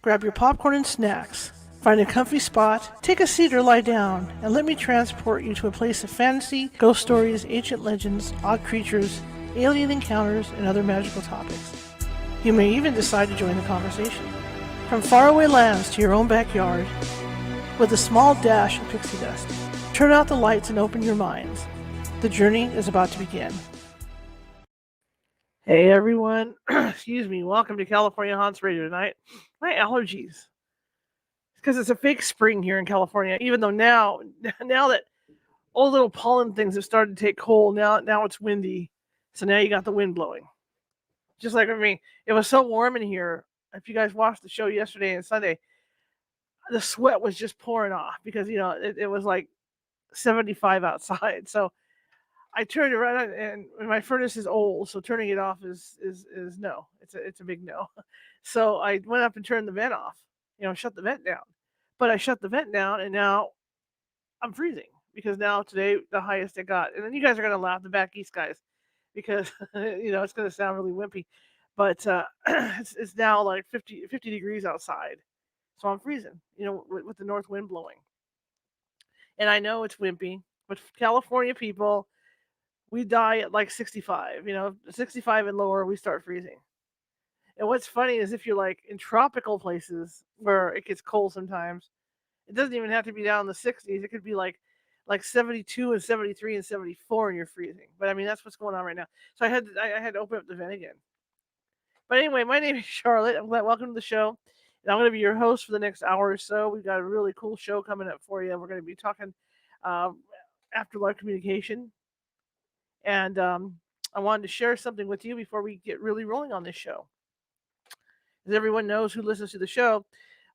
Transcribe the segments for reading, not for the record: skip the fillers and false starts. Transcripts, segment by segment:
Grab your popcorn and snacks. Find a comfy spot, take a seat or lie down, and let me transport you to a place of fantasy, ghost stories, ancient legends, odd creatures, alien encounters, and other magical topics. You may even decide to join the conversation. From faraway lands to your own backyard, with a small dash of pixie dust. Turn out the lights and open your minds. The journey is about to begin. Hey everyone, excuse me, welcome to California Haunts Radio tonight. My allergies. Because it's a fake spring here in California, even though now that all the little pollen things have started to take hold, now it's windy. So now you got the wind blowing. Just like with me. It was so warm in here. If you guys watched the show yesterday and Sunday, the sweat was just pouring off because, it was like 75 outside. So I turned around and my furnace is old, so turning it off is no. It's a big no. So I went up and turned the vent off. Shut the vent down. But I shut the vent down and now I'm freezing because now today the highest it got. And then you guys are gonna laugh, the back east guys, because it's gonna sound really wimpy. But it's now like 50 degrees outside. So I'm freezing, with the north wind blowing. And I know it's wimpy, but California people, we die at like 65, 65 and lower, we start freezing. And what's funny is if you're like in tropical places where it gets cold sometimes, it doesn't even have to be down in the 60s. It could be like 72 and 73 and 74 and you're freezing. But I mean, that's what's going on right now. So I had to open up the vent again. But anyway, my name is Charlotte. Welcome to the show. And I'm going to be your host for the next hour or so. We've got a really cool show coming up for you. We're going to be talking afterlife communication. And I wanted to share something with you before we get really rolling on this show. As everyone knows who listens to the show,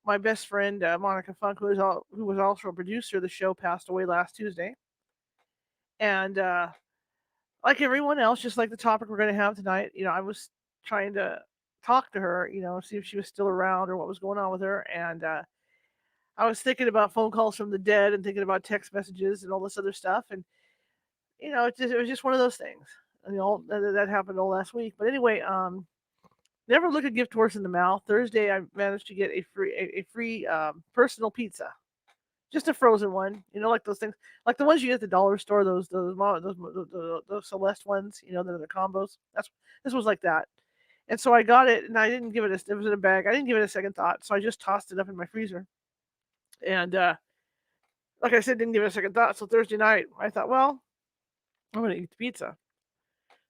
my best friend, Monica Funk, who was also a producer of the show, passed away last Tuesday. And like everyone else, just like the topic we're going to have tonight, I was trying to talk to her, see if she was still around or what was going on with her. And I was thinking about phone calls from the dead and thinking about text messages and all this other stuff. And, it was just one of those things. That happened all last week. But anyway, never look a gift horse in the mouth. Thursday, I managed to get a free personal pizza, just a frozen one. Like those things, like the ones you get at the dollar store. Those Celeste ones. That are the combos. This was like that. And so I got it, and I didn't give it it was in a bag. I didn't give it a second thought, so I just tossed it up in my freezer. And like I said, didn't give it a second thought. So Thursday night, I thought, well, I'm gonna eat the pizza.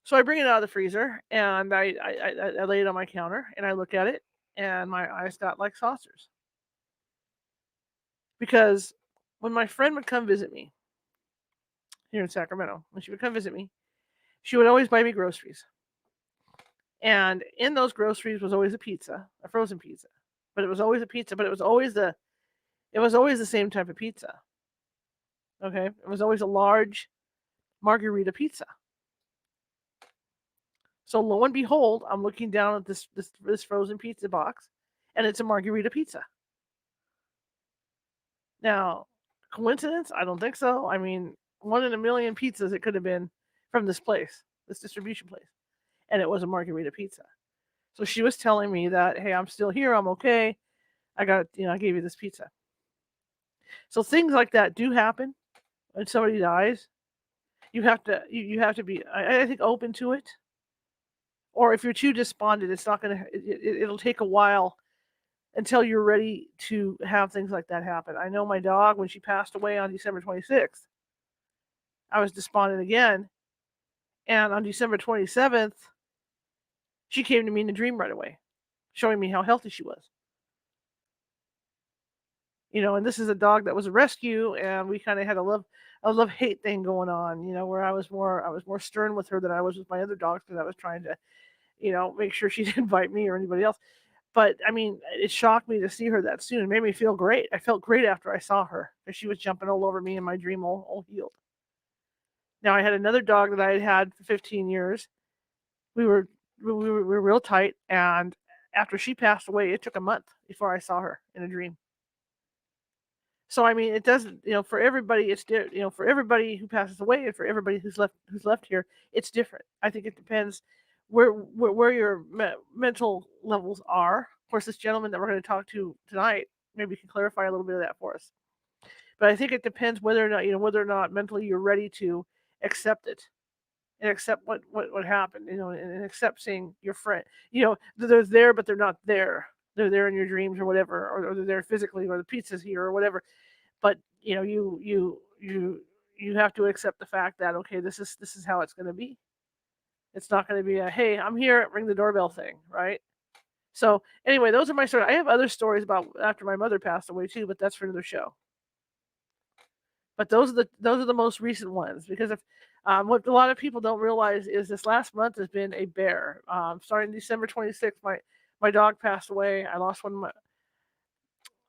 So I bring it out of the freezer and I lay it on my counter and I look at it and my eyes got like saucers. Because when my friend would come visit me here in Sacramento, when she would come visit me, she would always buy me groceries. And in those groceries was always a pizza, a frozen pizza. But it was always a pizza, but it was always the same type of pizza. Okay? It was always a large margarita pizza. So lo and behold, I'm looking down at this frozen pizza box, and it's a margarita pizza. Now, coincidence? I don't think so. I mean, 1 in a million pizzas it could have been from this place, this distribution place, and it was a margarita pizza. So she was telling me that, hey, I'm still here, I'm okay. I gave you this pizza. So things like that do happen when somebody dies. You have to be, I think, open to it. Or if you're too despondent, it's not going to, it'll take a while until you're ready to have things like that happen. I know my dog, when she passed away on December 26th, I was despondent again. And on December 27th, she came to me in a dream right away, showing me how healthy she was. And this is a dog that was a rescue, and we kind of had a love-hate thing going on, where I was more stern with her than I was with my other dogs because I was trying to, make sure she didn't bite me or anybody else. But I mean, it shocked me to see her that soon. It made me feel great. I felt great after I saw her because she was jumping all over me in my dream, all healed. Now I had another dog that I had for 15 years. We were real tight, and after she passed away, it took a month before I saw her in a dream. So I mean, it doesn't, for everybody, it's for everybody who passes away and for everybody who's left here, it's different. I think it depends where your mental levels are course, this gentleman that we're going to talk to tonight maybe can clarify a little bit of that for us. But I think it depends whether or not mentally you're ready to accept it and accept what happened, and accept seeing your friend. They're there, but they're not there. They're there in your dreams or whatever, or they're there physically, or the pizza's here or whatever. But you have to accept the fact that, okay, this is how it's going to be. It's not going to be a, hey, I'm here, ring the doorbell thing, right? So anyway, those are my stories. I have other stories about after my mother passed away too, but that's for another show. But those are the most recent ones, because if what a lot of people don't realize is this last month has been a bear. Starting December 26th, my dog passed away. I lost one of my,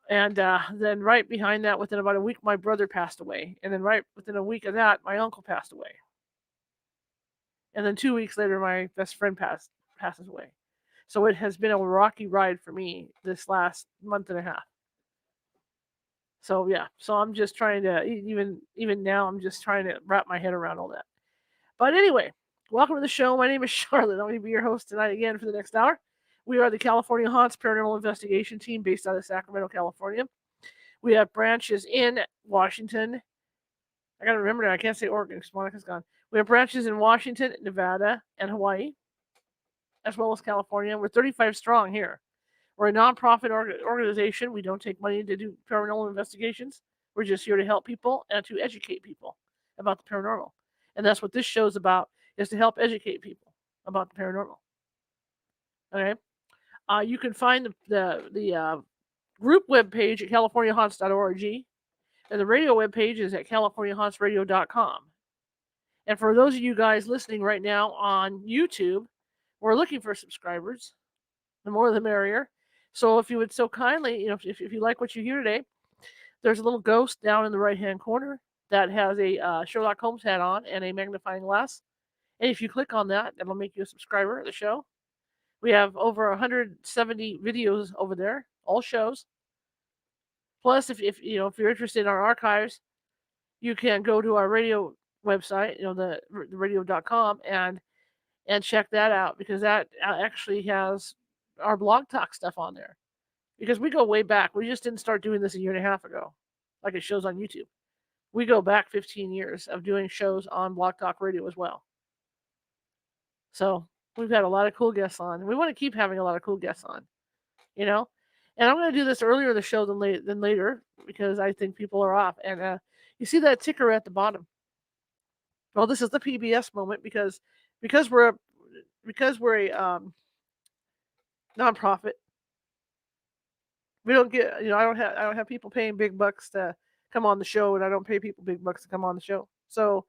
and then right behind that, within about a week, my brother passed away, and then right within a week of that, my uncle passed away, and then 2 weeks later, my best friend passes away. So it has been a rocky ride for me this last month and a half. So yeah, so I'm just trying to, even now, I'm just trying to wrap my head around all that. But anyway, welcome to the show. My name is Charlotte. I'm going to be your host tonight again for the next hour. We are the California Haunts Paranormal Investigation Team based out of Sacramento, California. We have branches in Washington. I got to remember that. I can't say Oregon because Monica's gone. We have branches in Washington, Nevada, and Hawaii, as well as California. We're 35 strong here. We're a nonprofit organization. We don't take money to do paranormal investigations. We're just here to help people and to educate people about the paranormal. And that's what this show's about, is to help educate people about the paranormal. Okay? You can find the group webpage at californiahaunts.org, and the radio webpage is at californiahauntsradio.com. And for those of you guys listening right now on YouTube, we're looking for subscribers. The more the merrier. So if you would so kindly, if you like what you hear today, there's a little ghost down in the right-hand corner that has a Sherlock Holmes hat on and a magnifying glass. And if you click on that, that'll make you a subscriber of the show. We have over 170 videos over there, all shows. Plus, if you're interested in our archives, you can go to our radio website, the radio.com, and check that out, because that actually has our blog talk stuff on there, because we go way back. We just didn't start doing this a year and a half ago, like it shows on YouTube. We go back 15 years of doing shows on Blog Talk Radio as well. So we've had a lot of cool guests on, and we want to keep having a lot of cool guests on, And I'm going to do this earlier in the show than later, because I think people are off. And you see that ticker at the bottom? Well, this is the PBS moment, because we're a nonprofit. We don't get, I don't have people paying big bucks to come on the show, and I don't pay people big bucks to come on the show. So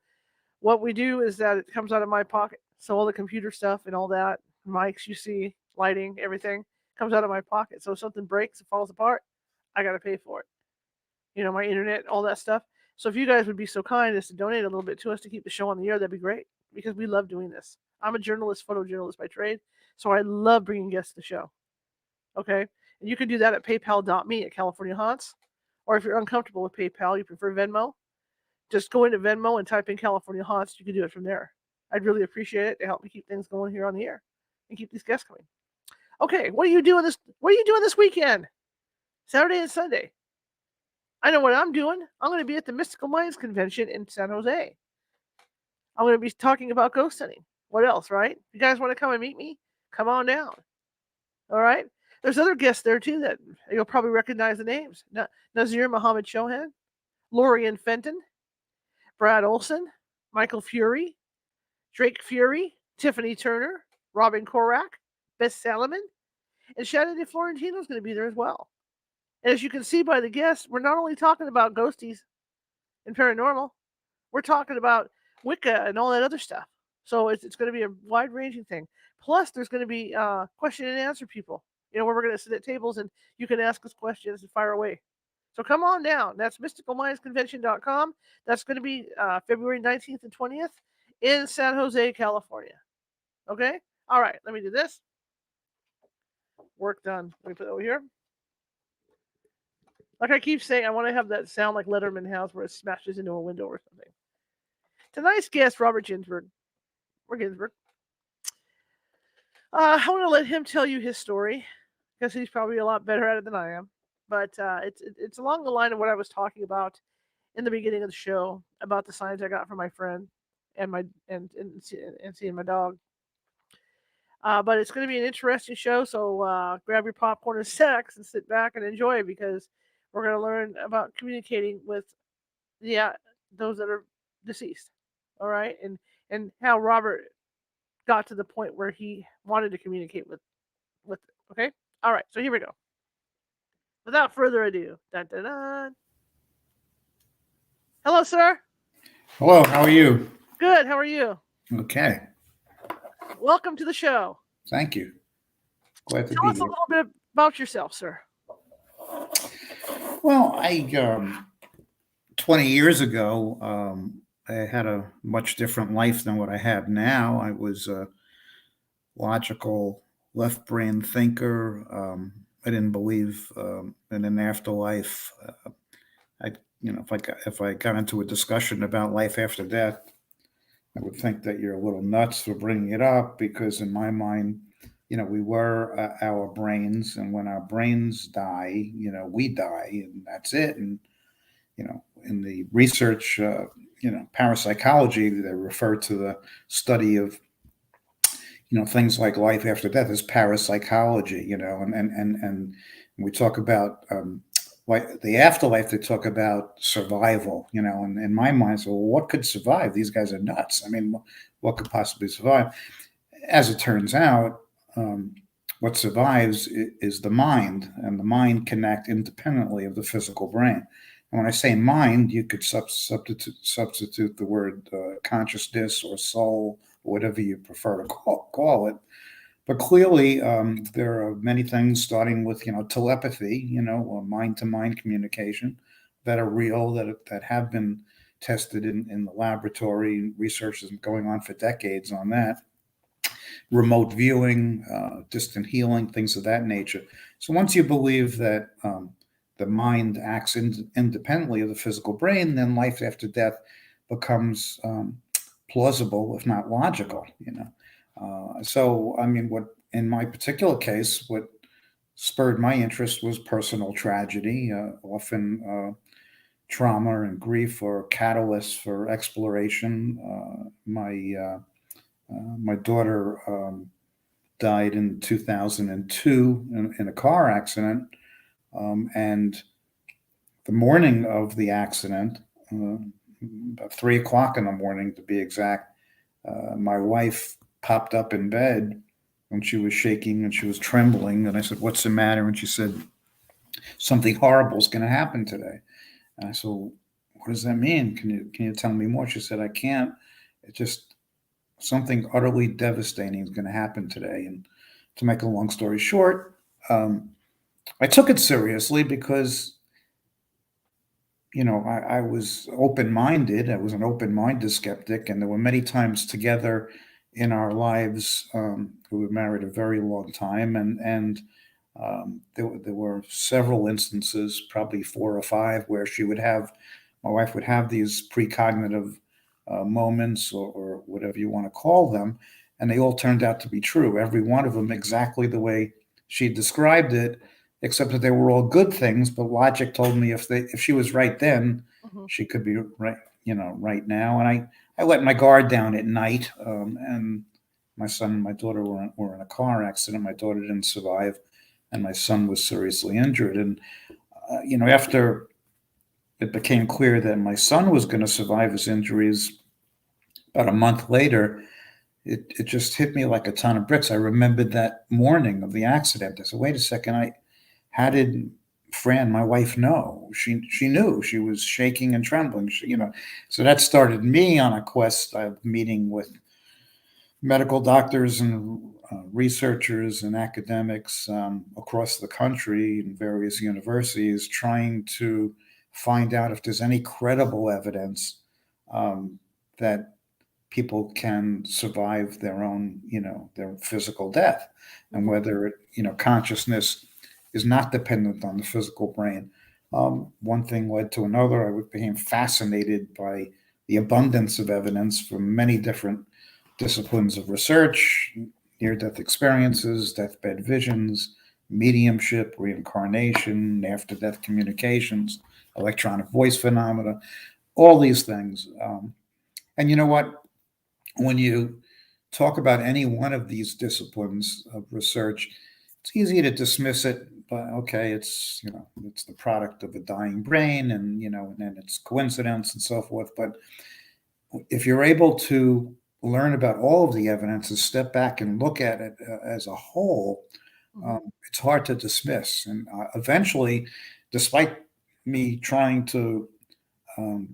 what we do is that it comes out of my pocket. So all the computer stuff and all that, mics you see, lighting, everything comes out of my pocket. So if something breaks, it falls apart, I got to pay for it. My internet, all that stuff. So if you guys would be so kind as to donate a little bit to us to keep the show on the air, that'd be great, because we love doing this. I'm a journalist, photojournalist by trade, so I love bringing guests to the show. Okay? And you can do that at paypal.me at California Haunts. Or if you're uncomfortable with PayPal, you prefer Venmo, just go into Venmo and type in California Haunts. You can do it from there. I'd really appreciate it to help me keep things going here on the air and keep these guests coming. Okay, what are you doing this weekend? Saturday and Sunday. I know what I'm doing. I'm going to be at the Mystical Minds Convention in San Jose. I'm going to be talking about ghost hunting. What else, right? You guys want to come and meet me? Come on down. All right? There's other guests there, too, that you'll probably recognize the names. Nazir Muhammad Chohan, Lorian Fenton, Brad Olson, Michael Fury, Drake Fury, Tiffany Turner, Robin Korak, Bess Salomon, and Shannon DeFlorentino is going to be there as well. And as you can see by the guests, we're not only talking about ghosties and paranormal, we're talking about Wicca and all that other stuff. So it's going to be a wide-ranging thing. Plus, there's going to be question and answer people, where we're going to sit at tables and you can ask us questions and fire away. So come on down. That's mysticalmindsconvention.com. That's going to be February 19th and 20th in San Jose, California. Okay? All right, let me do this. Work done. Let me put it over here. Like I keep saying, I want to have that sound like Letterman has, where it smashes into a window or something. Tonight's guest, Robert Ginsburg. Or Ginsburg. I want to let him tell you his story. because he's probably a lot better at it than I am. But it's along the line of what I was talking about in the beginning of the show about the signs I got from my friend and my and seeing my dog. But it's going to be an interesting show, so grab your popcorn and snacks and sit back and enjoy because we're going to learn about communicating with the those that are deceased. All right, and how Robert got to the point where he wanted to communicate with. Okay, all right. So here we go. Without further ado, dun, dun, dun. Hello, sir. Hello, how are you? Good. How are you? Okay, Welcome to the show. thank you. Glad to Tell be us a here. little bit about yourself, sir. Well, 20 years ago, I had a much different life than what I have now. I was a logical left brain thinker. I didn't believe in an afterlife. I, if I got into a discussion about life after death, I would think that you're a little nuts for bringing it up because, in my mind, we were our brains, and when our brains die, we die, and that's it. And in the research, parapsychology, they refer to the study of things like life after death as parapsychology. And we talk about like the afterlife, they talk about survival, and in my mind, so what could survive? These guys are nuts. I mean, what could possibly survive? As it turns out, what survives is the mind, and the mind can act independently of the physical brain. And when I say mind, you could substitute the word consciousness or soul, or whatever you prefer to call it. But clearly, there are many things, starting with telepathy, mind-to-mind communication, that are real, that have been tested in the laboratory. Research is going on for decades on that. Remote viewing, distant healing, things of that nature. So once you believe that the mind acts independently of the physical brain, then life after death becomes plausible, if not logical. So I mean, what in my particular case, what spurred my interest was personal tragedy. Often trauma and grief are catalysts for exploration. My daughter died in 2002 in a car accident. And the morning of the accident, about 3 o'clock in the morning to be exact, my wife popped up in bed and she was shaking and she was trembling. And I said, "What's the matter?" And she said, "Something horrible is going to happen today." And I said, "What does that mean? Can you tell me more?" She said, "I can't. It just something utterly devastating is going to happen today." And to make a long story short, I took it seriously because I was open minded. I was an open minded skeptic, and there were many times together in our lives. We were married a very long time, and there were several instances, probably 4 or 5, where my wife would have these precognitive moments, or whatever you want to call them, and they all turned out to be true. Every one of them exactly the way she described it, except that they were all good things. But logic told me if she was right then, Mm-hmm. she could be right, right now. And I let my guard down at night, and my son and my daughter were in a car accident. My daughter didn't survive, and my son was seriously injured. And after it became clear that my son was going to survive his injuries, about a month later, it just hit me like a ton of bricks. I remembered that morning of the accident. I said, "Wait a second, how did Fran, my wife, know?" She knew. She was shaking and trembling. So that started me on a quest of meeting with medical doctors and researchers and academics across the country in various universities, trying to find out if there's any credible evidence that people can survive their physical death, and Mm-hmm. whether consciousness is not dependent on the physical brain. One thing led to another. I became fascinated by the abundance of evidence from many different disciplines of research: near death experiences, deathbed visions, mediumship, reincarnation, after death communications, electronic voice phenomena, all these things. And you know what? When you talk about any one of these disciplines of research, it's easy to dismiss it. But okay, it's the product of a dying brain, and it's coincidence and so forth. But if you're able to learn about all of the evidence and step back and look at it as a whole, Mhm. it's hard to dismiss. And eventually, despite me trying to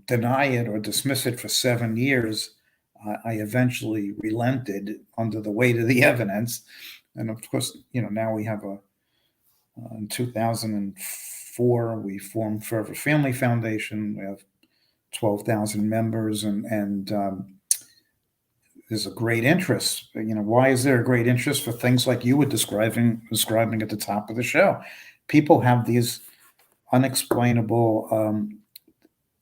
deny it or dismiss it for 7 years, I eventually relented under the weight of the evidence. And of course, now we have in 2004, we formed Forever Family Foundation. We have 12,000 members, and there's a great interest. Why is there a great interest for things like you were describing at the top of the show? People have these unexplainable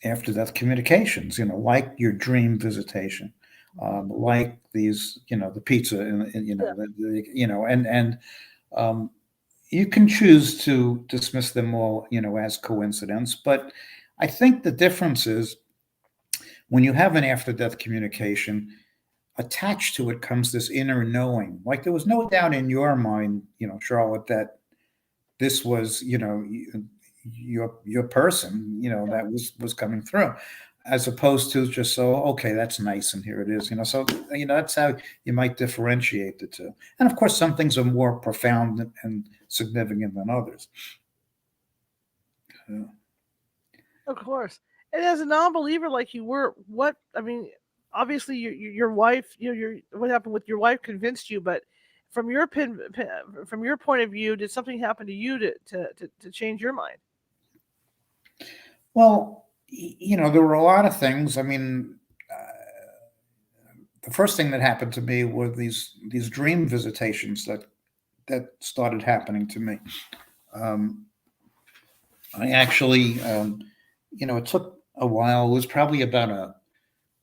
after death communications, like your dream visitation, like these, the pizza, and Yeah, and um, you can choose to dismiss them all, as coincidence. But I think the difference is when you have an after death communication, attached to it comes this inner knowing. Like there was no doubt in your mind, Charlotte, that this was, your person, yeah. that was coming through, as opposed to just, so okay, that's nice, and here it is. So that's how you might differentiate the two. And of course, some things are more profound and significant than others. Yeah. Of course. And as a non-believer like you were, what I mean, obviously your wife, your what happened with your wife convinced you, but from from your point of view, did something happen to you to change your mind? Well, there were a lot of things. I mean, the first thing that happened to me were these dream visitations that started happening to me. Um, I actually, it took a while. It was probably about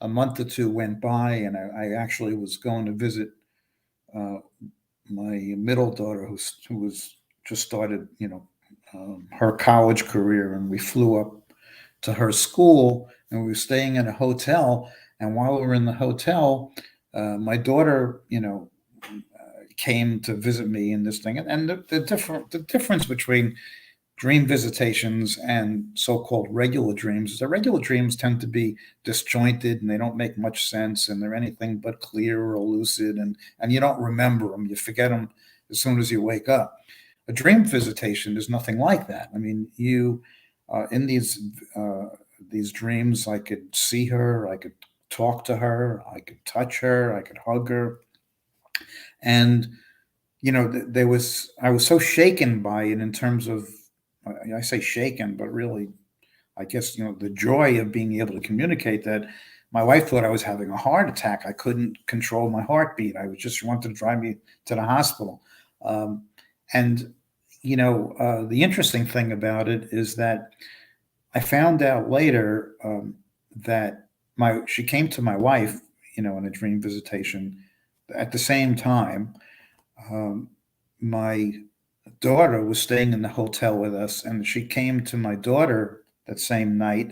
a month or two went by, and I actually was going to visit uh, my middle daughter, who was just started, her college career, and we flew up to her school, and we were staying in a hotel. And while we were in the hotel, my daughter, came to visit me in this thing, and the difference between dream visitations and so-called regular dreams is that regular dreams tend to be disjointed, and they don't make much sense, and they're anything but clear or lucid, and you don't remember them. You forget them as soon as you wake up. A dream visitation is nothing like that. I mean, you in these dreams, I could see her, I could talk to her, I could touch her, I could hug her, and there was I was so shaken by it in terms of, I say shaken, but really, I guess, the joy of being able to communicate, that my wife thought I was having a heart attack. I couldn't control my heartbeat. I was just wanted to drive me to the hospital. Um, and the interesting thing about it is that I found out later, that my she came to my wife, in a dream visitation at the same time. Um, my daughter was staying in the hotel with us, and she came to my daughter that same night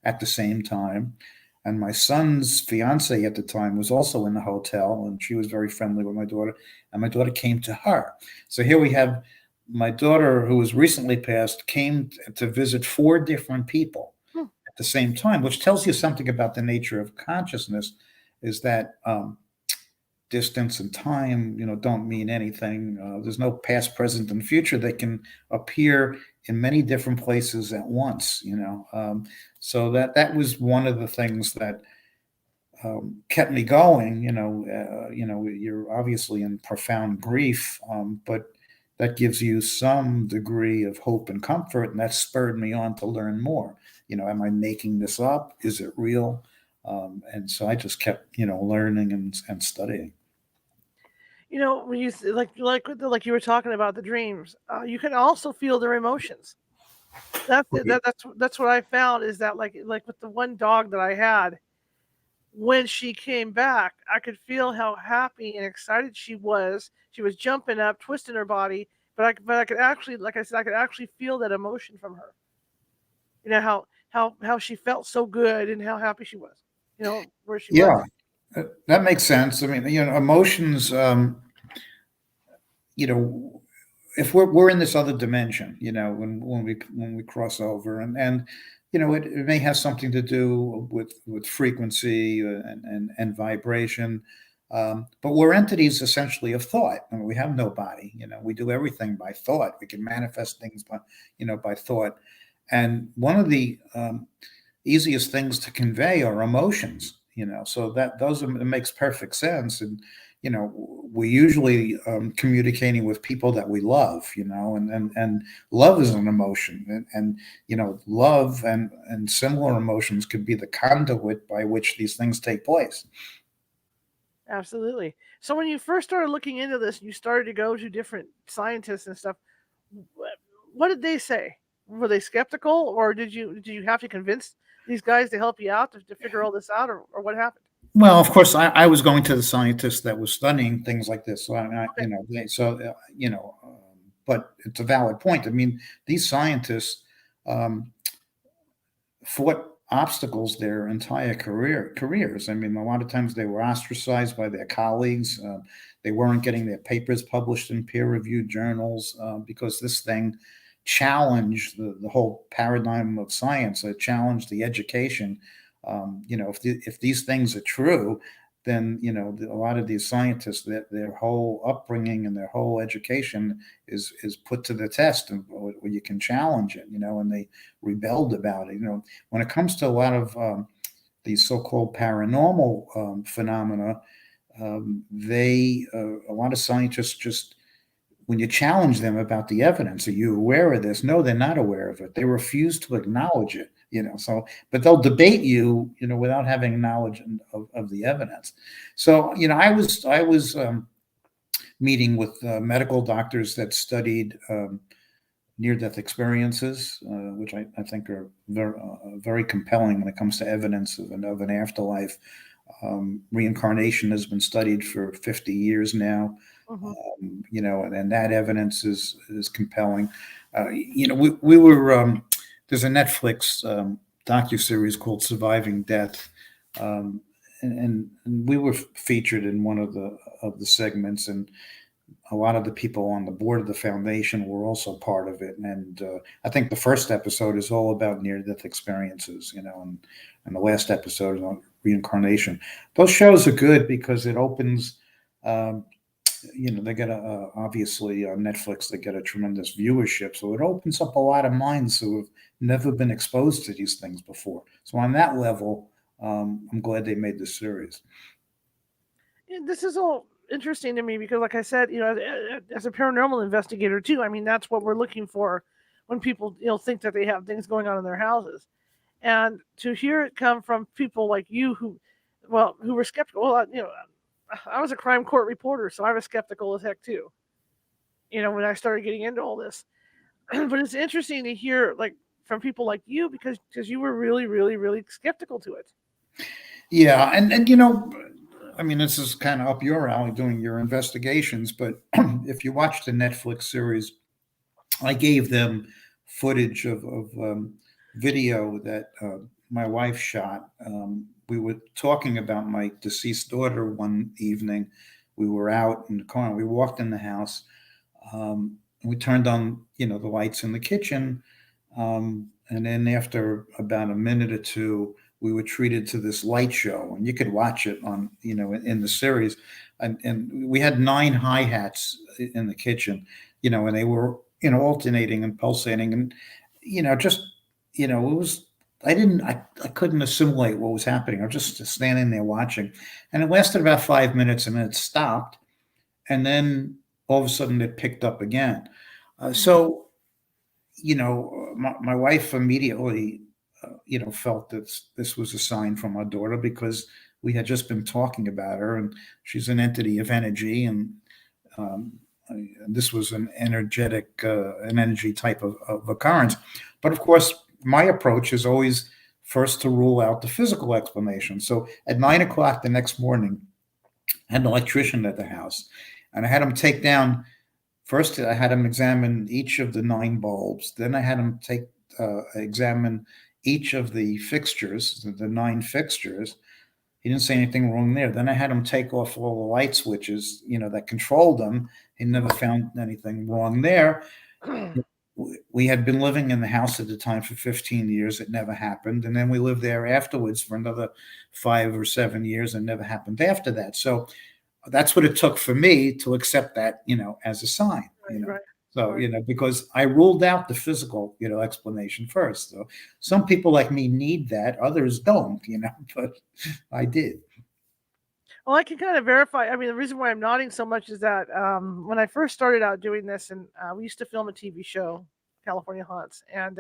at the same time. And my son's fiance at the time was also in the hotel, and she was very friendly with my daughter. And my daughter came to her. So here we have my daughter, who was recently passed, came to visit four different people Hmm. at the same time, which tells you something about the nature of consciousness. Is that distance and time, don't mean anything. There's no past, present, and future. They can appear in many different places at once. So that was one of the things that kept me going. You're obviously in profound grief, but that gives you some degree of hope and comfort, and that spurred me on to learn more. Am I making this up? Is it real? And so I just kept, learning and studying. When like you were talking about the dreams, you can also feel their emotions. That's what I found is that like with the one dog that I had, when she came back, I could feel how happy and excited she was. She was jumping up, twisting her body, but I could actually, like I said, I could actually feel that emotion from her. How she felt so good and how happy she was. Where she was. Yeah, that makes sense. I mean, emotions. You know, if we're in this other dimension, when we cross over, and it may have something to do with frequency and vibration. But we're entities essentially of thought. I mean, we have no body. We do everything by thought. We can manifest things by thought. And one of the easiest things to convey are emotions. So that those it makes perfect sense. And we're usually communicating with people that we love. And love is an emotion, and love and similar emotions could be the conduit by which these things take place. Absolutely. So when you first started looking into this, you started to go to different scientists and stuff. What did they say? Were they skeptical, or did you have to convince these guys to help you out to figure all this out, or what happened? Well, of course, I was going to the scientists that was studying things like this. So Okay. but it's a valid point. I mean, these scientists um, fought obstacles their entire careers. I mean, a lot of times they were ostracized by their colleagues. They weren't getting their papers published in peer-reviewed journals because this thing challenged the whole paradigm of science. It challenged the education. If these things are true, then a lot of these scientists, that their whole upbringing and their whole education is put to the test, and where you can challenge it. And they rebelled about it. When it comes to a lot of these so-called paranormal phenomena, a lot of scientists just, when you challenge them about the evidence, are you aware of this? No, they're not aware of it. They refuse to acknowledge it. So, but they'll debate you, without having knowledge of the evidence. So, I was meeting with medical doctors that studied near-death experiences, which I think are very compelling when it comes to evidence of an afterlife. Reincarnation has been studied for 50 years now. Hmm. And that evidence is compelling. We were there's a Netflix docuseries called Surviving Death, and we were featured in one of the segments, and a lot of the people on the board of the foundation were also part of it. And I think the first episode is all about near-death experiences, and the last episode is on reincarnation. Those shows are good because it opens. They get obviously on Netflix, they get a tremendous viewership. So it opens up a lot of minds who have never been exposed to these things before. So on that level, I'm glad they made this series. This is all interesting to me because, like I said, as a paranormal investigator too, I mean that's what we're looking for when people think that they have things going on in their houses, and to hear it come from people like you who were skeptical. Well, I was a crime court reporter, so I was skeptical as heck too. When I started getting into all this, but it's interesting to hear from people like you because you were really, really, really skeptical to it. Yeah, and I mean, this is kind of up your alley doing your investigations, but if you watch the Netflix series, I gave them footage of video that my wife shot. We were talking about my deceased daughter one evening. We were out in the car, and we walked in the house. We turned on, the lights in the kitchen, and then after about a minute or two, we were treated to this light show, and you could watch it on, in the series. And we had 9 hi-hats in the kitchen, and they were, alternating and pulsating, and, just, it was, I couldn't assimilate what was happening. I was just standing there watching, and it lasted about 5 minutes, and then it stopped, and then all of a sudden it picked up again. So, my wife immediately, felt that this was a sign from our daughter because we had just been talking about her, and she's an entity of energy, and um, this was an energy type of occurrence. But of course, my approach is always first to rule out the physical explanation. So at 9 o'clock the next morning, I had an electrician at the house, and I had him take down First, I had him examine each of the 9 bulbs. Then I had him examine each of the fixtures, the 9 fixtures. He didn't see anything wrong there. Then I had him take off all the light switches, that controlled them. He never found anything wrong there. We had been living in the house at the time for 15 years. It never happened. And then we lived there afterwards for another 5 or 7 years, and never happened after that. So that's what it took for me to accept that, as a sign, Right. So, Right. because I ruled out the physical, explanation first. So some people like me need that, others don't, but I did. Well, I can kind of verify. I mean, the reason why I'm nodding so much is that when I first started out doing this, and we used to film a TV show, California Haunts, and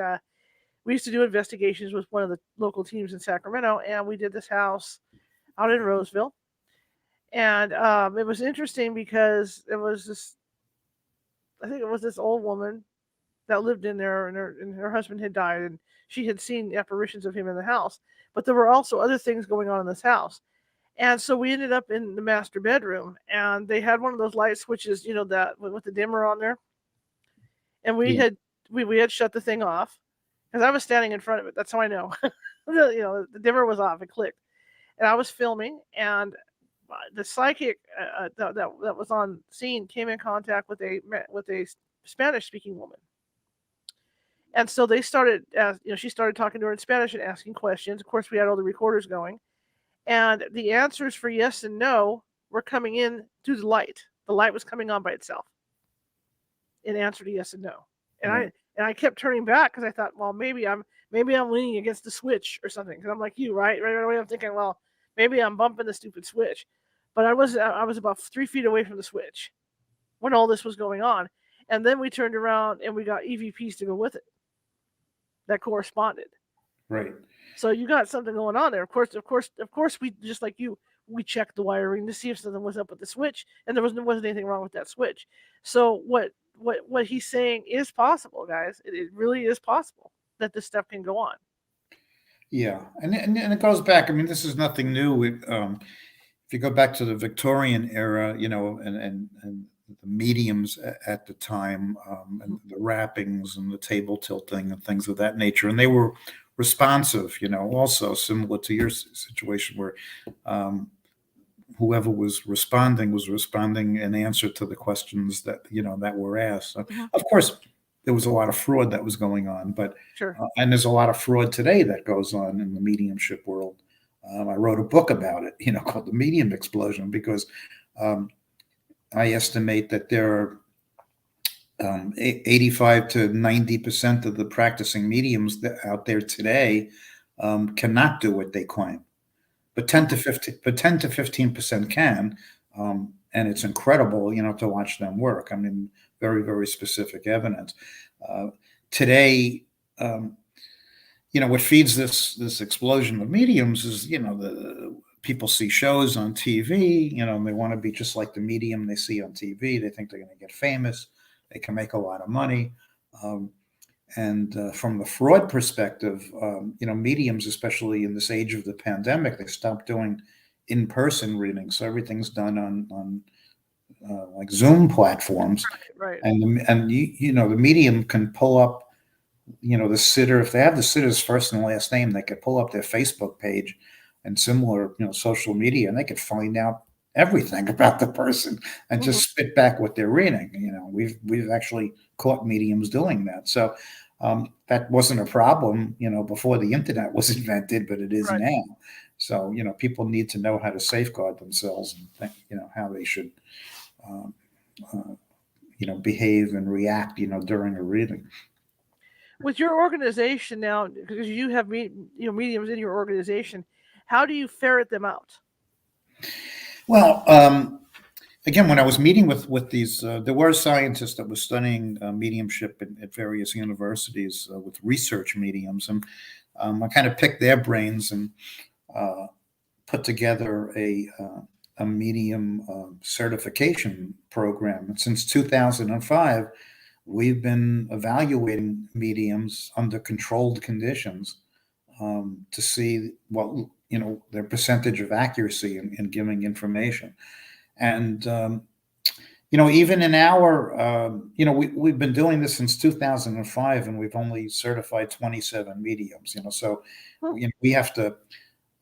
we used to do investigations with one of the local teams in Sacramento, and we did this house out in Roseville, and it was interesting because it was this. I think it was this old woman that lived in there, and her husband had died, and she had seen apparitions of him in the house. But there were also other things going on in this house. And so we ended up in the master bedroom, and they had one of those light switches, that with the dimmer on there. And we Yeah. had we had shut the thing off because I was standing in front of it. That's how I know. The dimmer was off. It clicked, and I was filming, and the psychic that was on scene came in contact with a Spanish speaking woman. And so they started, she started talking to her in Spanish and asking questions. Of course, we had all the recorders going. And the answers for yes and no were coming in through the light. The light was coming on by itself in answer to yes and no. And Right. I kept turning back because I thought, well, maybe I'm leaning against the switch or something. Because I'm like you, right? Right away, I'm thinking, well, maybe I'm bumping the stupid switch. But I was about 3 feet away from the switch when all this was going on. And then we turned around and we got EVPs to go with it that corresponded. Right. So you got something going on there. Of course, we just like you, we checked the wiring to see if something was up with the switch, and there wasn't anything wrong with that switch. So what he's saying is possible, guys. It really is possible that this stuff can go on. Yeah. And it goes back. I mean, this is nothing new. If you go back to the Victorian era, and the mediums at the time, and the wrappings and the table tilting and things of that nature, and they were responsive, also similar to your situation where whoever was responding in answer to the questions that were asked. So, of course, there was a lot of fraud that was going on, but Sure. and there's a lot of fraud today that goes on in the mediumship world. I wrote a book about it, called The Medium Explosion, because I estimate that there are 85 to 90% of the practicing mediums out there today cannot do what they claim, but 10 to 15% can, and it's incredible, to watch them work. I mean, very, very specific evidence. Today, what feeds this explosion of mediums is, the people see shows on TV, and they want to be just like the medium they see on TV. They think they're going to get famous. They can make a lot of money. And from the fraud perspective, mediums, especially in this age of the pandemic, they stopped doing in-person readings. So everything's done on like Zoom platforms. Right. And the medium can pull up, the sitter, if they have the sitter's first and last name, they could pull up their Facebook page and similar, social media, and they could find out everything about the person and just spit back what they're reading. We've actually caught mediums doing that. So that wasn't a problem, before the internet was invented, but it is Right. now. So, people need to know how to safeguard themselves and think, how they should, behave and react, during a reading. With your organization now, because you have mediums in your organization, how do you ferret them out? Well, again, when I was meeting with these, there were scientists that were studying mediumship at various universities with research mediums, and I kind of picked their brains and put together a medium certification program. And since 2005, we've been evaluating mediums under controlled conditions to see what their percentage of accuracy in giving information. And even in our, we've been doing this since 2005, and we've only certified 27 mediums. So Hmm. we have to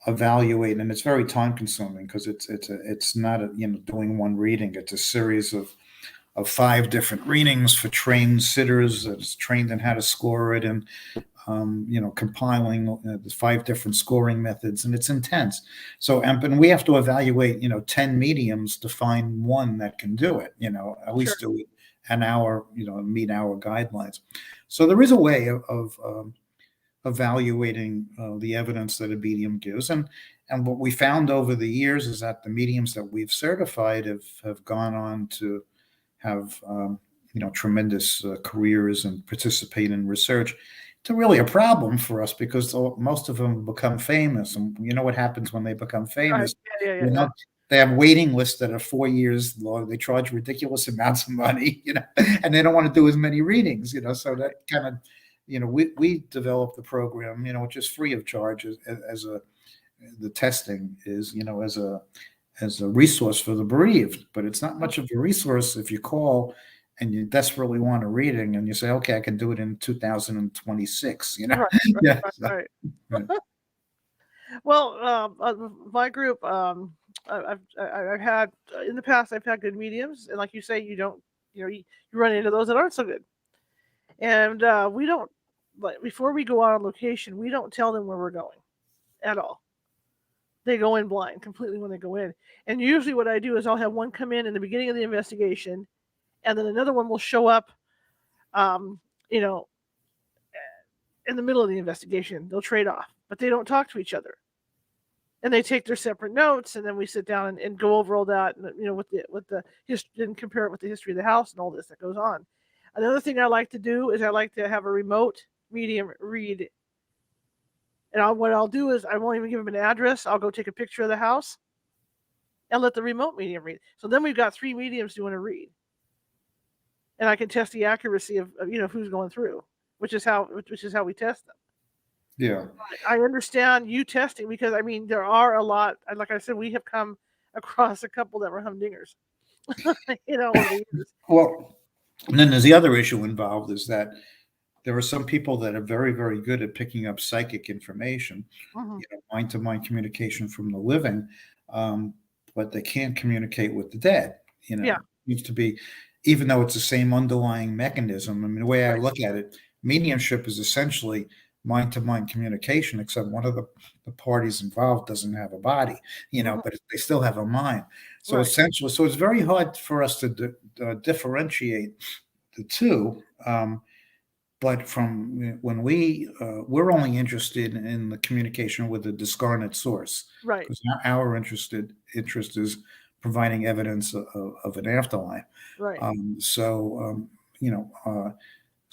evaluate, and it's very time consuming because it's not doing one reading. It's a series of 5 different readings for trained sitters that's trained in how to score it, and compiling the 5 different scoring methods, and it's intense. So, and we have to evaluate, 10 mediums to find one that can do it, at Sure. least do it an hour, meet our guidelines. So there is a way of evaluating the evidence that a medium gives. And what we found over the years is that the mediums that we've certified have gone on to have tremendous careers and participate in research. It's really a problem for us because most of them become famous, and you know what happens when they become Right. famous. Yeah. You know, they have waiting lists that are 4 years long. They charge ridiculous amounts of money, and they don't want to do as many readings, So that kind of, we developed the program, which is free of charge as the testing is, as a resource for the bereaved, but it's not much of a resource if you call and you desperately want a reading and you say, okay, I can do it in 2026, Right. Yeah. Right. Right. Well, my group, I've had in the past, I've had good mediums, and like you say, you don't, you run into those that aren't so good, and we don't. But before we go out on location, we don't tell them where we're going at all. They go in blind completely when they go in, and usually what I do is I'll have one come in the beginning of the investigation, and then another one will show up, um, you know, in the middle of the investigation. They'll trade off, but they don't talk to each other. And they take their separate notes, and then we sit down and go over all that, and with the history, and compare it with the history of the house and all this that goes on. Another thing I like to do is I like to have a remote medium read, and what I'll do is I won't even give them an address. I'll go take a picture of the house and let the remote medium read. So then we've got 3 mediums doing a read, and I can test the accuracy of who's going through, which is how we test them. Yeah. I understand you testing because there are a lot. Like I said, we have come across a couple that were humdingers, over the years. Well, and then there's the other issue involved is that there are some people that are very, very good at picking up psychic information, Hmm. mind-to-mind communication from the living, um, but they can't communicate with the dead. Yeah, It needs to be, even though it's the same underlying mechanism. I mean, the way I right. look at it, mediumship is essentially mind-to-mind communication, except one of the parties involved doesn't have a body, Hmm. but they still have a mind. So Right. essentially, so it's very hard for us to differentiate the two. But from when we're only interested in the communication with the discarnate source, Right. because our interest is providing evidence of an afterlife. Right. So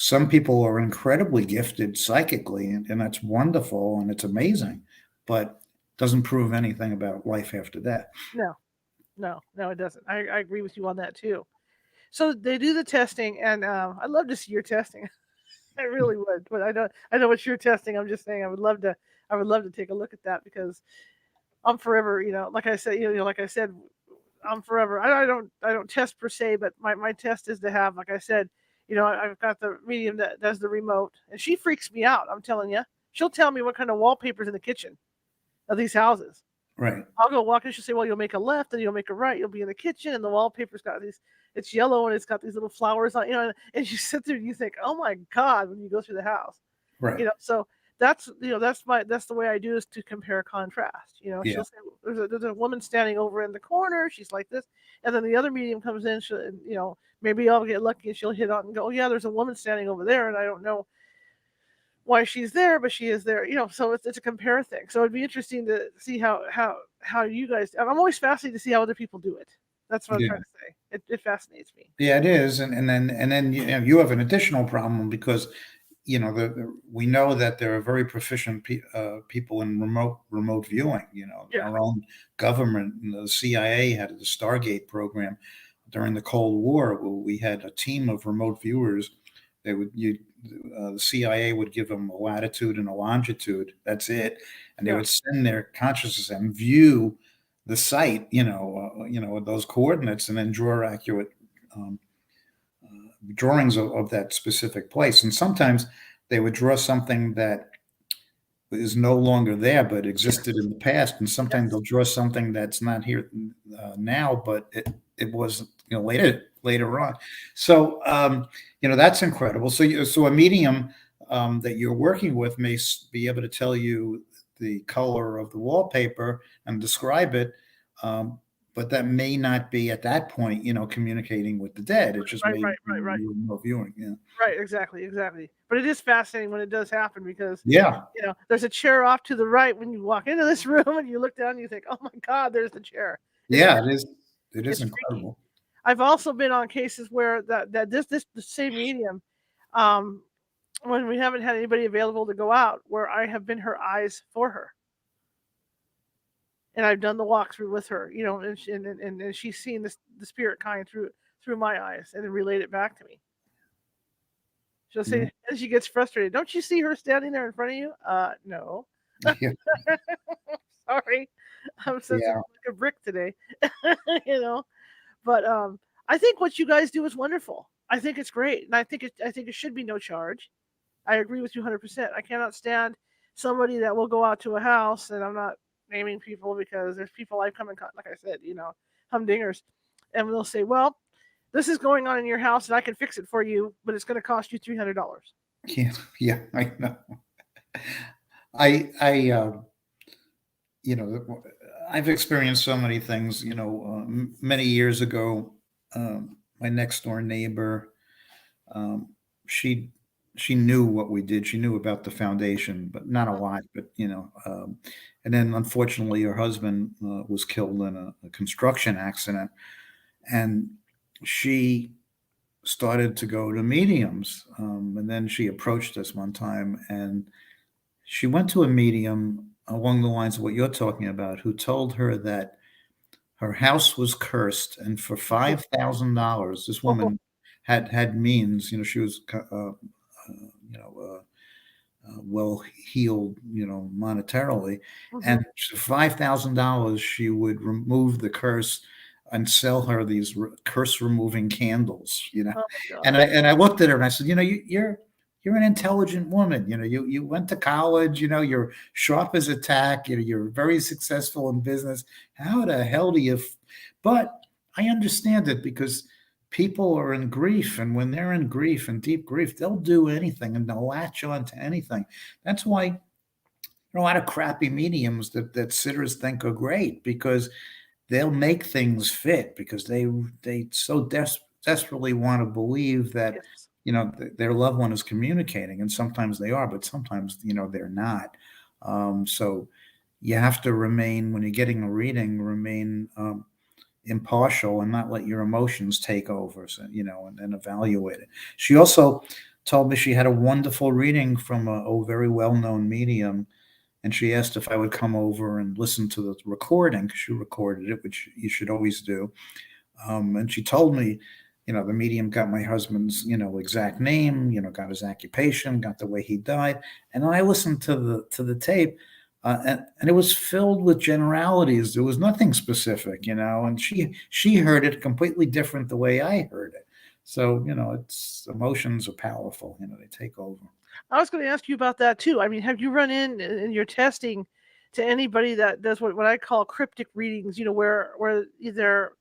some people are incredibly gifted psychically, and that's wonderful and it's amazing, but doesn't prove anything about life after death. No. No, it doesn't. I agree with you on that too. So they do the testing, and I'd love to see your testing. I really would, but I know what you're testing. I'm just saying I would love to take a look at that because I'm forever, like I said, like I said, I'm forever. I don't test per se, but my test is to have, like I said, I've got the medium that does the remote, and she freaks me out. I'm telling you, she'll tell me what kind of wallpaper's in the kitchen of these houses. Right. I'll go walk and she'll say, well, you'll make a left and you'll make a right. You'll be in the kitchen, and the wallpaper's got these. It's yellow and it's got these little flowers on, and you sit there and you think, oh my god, when you go through the house, Right. So that's the way I do is to compare contrast. Yeah. She'll say there's a woman standing over in the corner. She's like this, and then the other medium comes in. Maybe I'll get lucky and she'll hit on and go, oh, yeah, there's a woman standing over there, and I don't know why she's there, but she is there. So it's a compare thing. So it'd be interesting to see how you guys. I'm always fascinated to see how other people do it. That's what I'm Yeah. trying to say. It fascinates me. Yeah, it is, and then you have an additional problem because we know that there are very proficient people in remote viewing. Yeah, Our own government, the CIA had the Stargate program during the Cold War, where we had a team of remote viewers. The CIA would give them a latitude and a longitude. That's it, and they yeah, would send their consciousness and view the site. Those coordinates, and then draw accurate drawings of that specific place. And sometimes they would draw something that is no longer there, but existed in the past. And sometimes Yes. they'll draw something that's not here now, but it was, later on. So, that's incredible. So a medium that you're working with may be able to tell you the color of the wallpaper and describe it. But that may not be at that point, communicating with the dead. It just Right, may right, be right, right. remote viewing. Yeah. Right, exactly, exactly. But it is fascinating when it does happen because Yeah. there's a chair off to the right when you walk into this room and you look down and you think, "Oh my God, there's the chair." It's Yeah. It is. It is it's freaky. incredible. I've also been on cases where this the same medium, um, when we haven't had anybody available to go out, where I have been her eyes for her, and I've done the walkthrough with her, and she's seen the spirit kind through my eyes and then relayed it back to me. She'll Yeah. say as she gets frustrated, "Don't you see her standing there in front of you?" No. Yeah. Sorry. I'm sensitive Yeah. like a brick today. you know. But I think what you guys do is wonderful. I think it's great. And I think it should be no charge. I agree with you 100%. I cannot stand somebody that will go out to a house, and I'm not naming people because there's people I've come in contact, like I said, humdingers, and they'll say, "Well, this is going on in your house, and I can fix it for you, but it's going to cost you $300." Yeah. Yeah. I know. I you know, I've experienced so many things. Many years ago, my next door neighbor, um, she she knew what we did. She knew about the foundation, but not a lot. But and then unfortunately, her husband was killed in a construction accident, and she started to go to mediums. And then she approached us one time, and she went to a medium along the lines of what you're talking about, who told her that her house was cursed, and for $5,000, this woman had means. She was, you know, well heeled, monetarily, Mhm. and for $5,000, she would remove the curse and sell her these curse removing candles. Oh my And God. I looked at her and I said, you're an intelligent woman. You went to college. You're sharp as a tack. You're very successful in business. How the hell do you? But I understand it because people are in grief, and when they're in grief and deep grief, they'll do anything and they'll latch on to anything. That's why a lot of crappy mediums that sitters think are great, because they'll make things fit because they so desperately want to believe that Yes. their loved one is communicating, and sometimes they are, but sometimes they're not. So you have to remain, when you're getting a reading, remain impartial and not let your emotions take over. So, and evaluate it. She also told me she had a wonderful reading from a very well-known medium, and she asked if I would come over and listen to the recording, because she recorded it, which you should always do. And she told me, the medium got my husband's, exact name, got his occupation, got the way he died. And I listened to the tape, and it was filled with generalities. There was nothing specific, and she heard it completely different the way I heard it. So, it's emotions are powerful, they take over. I was going to ask you about that too. I mean, have you run in your testing to anybody that does what I call cryptic readings? Where either,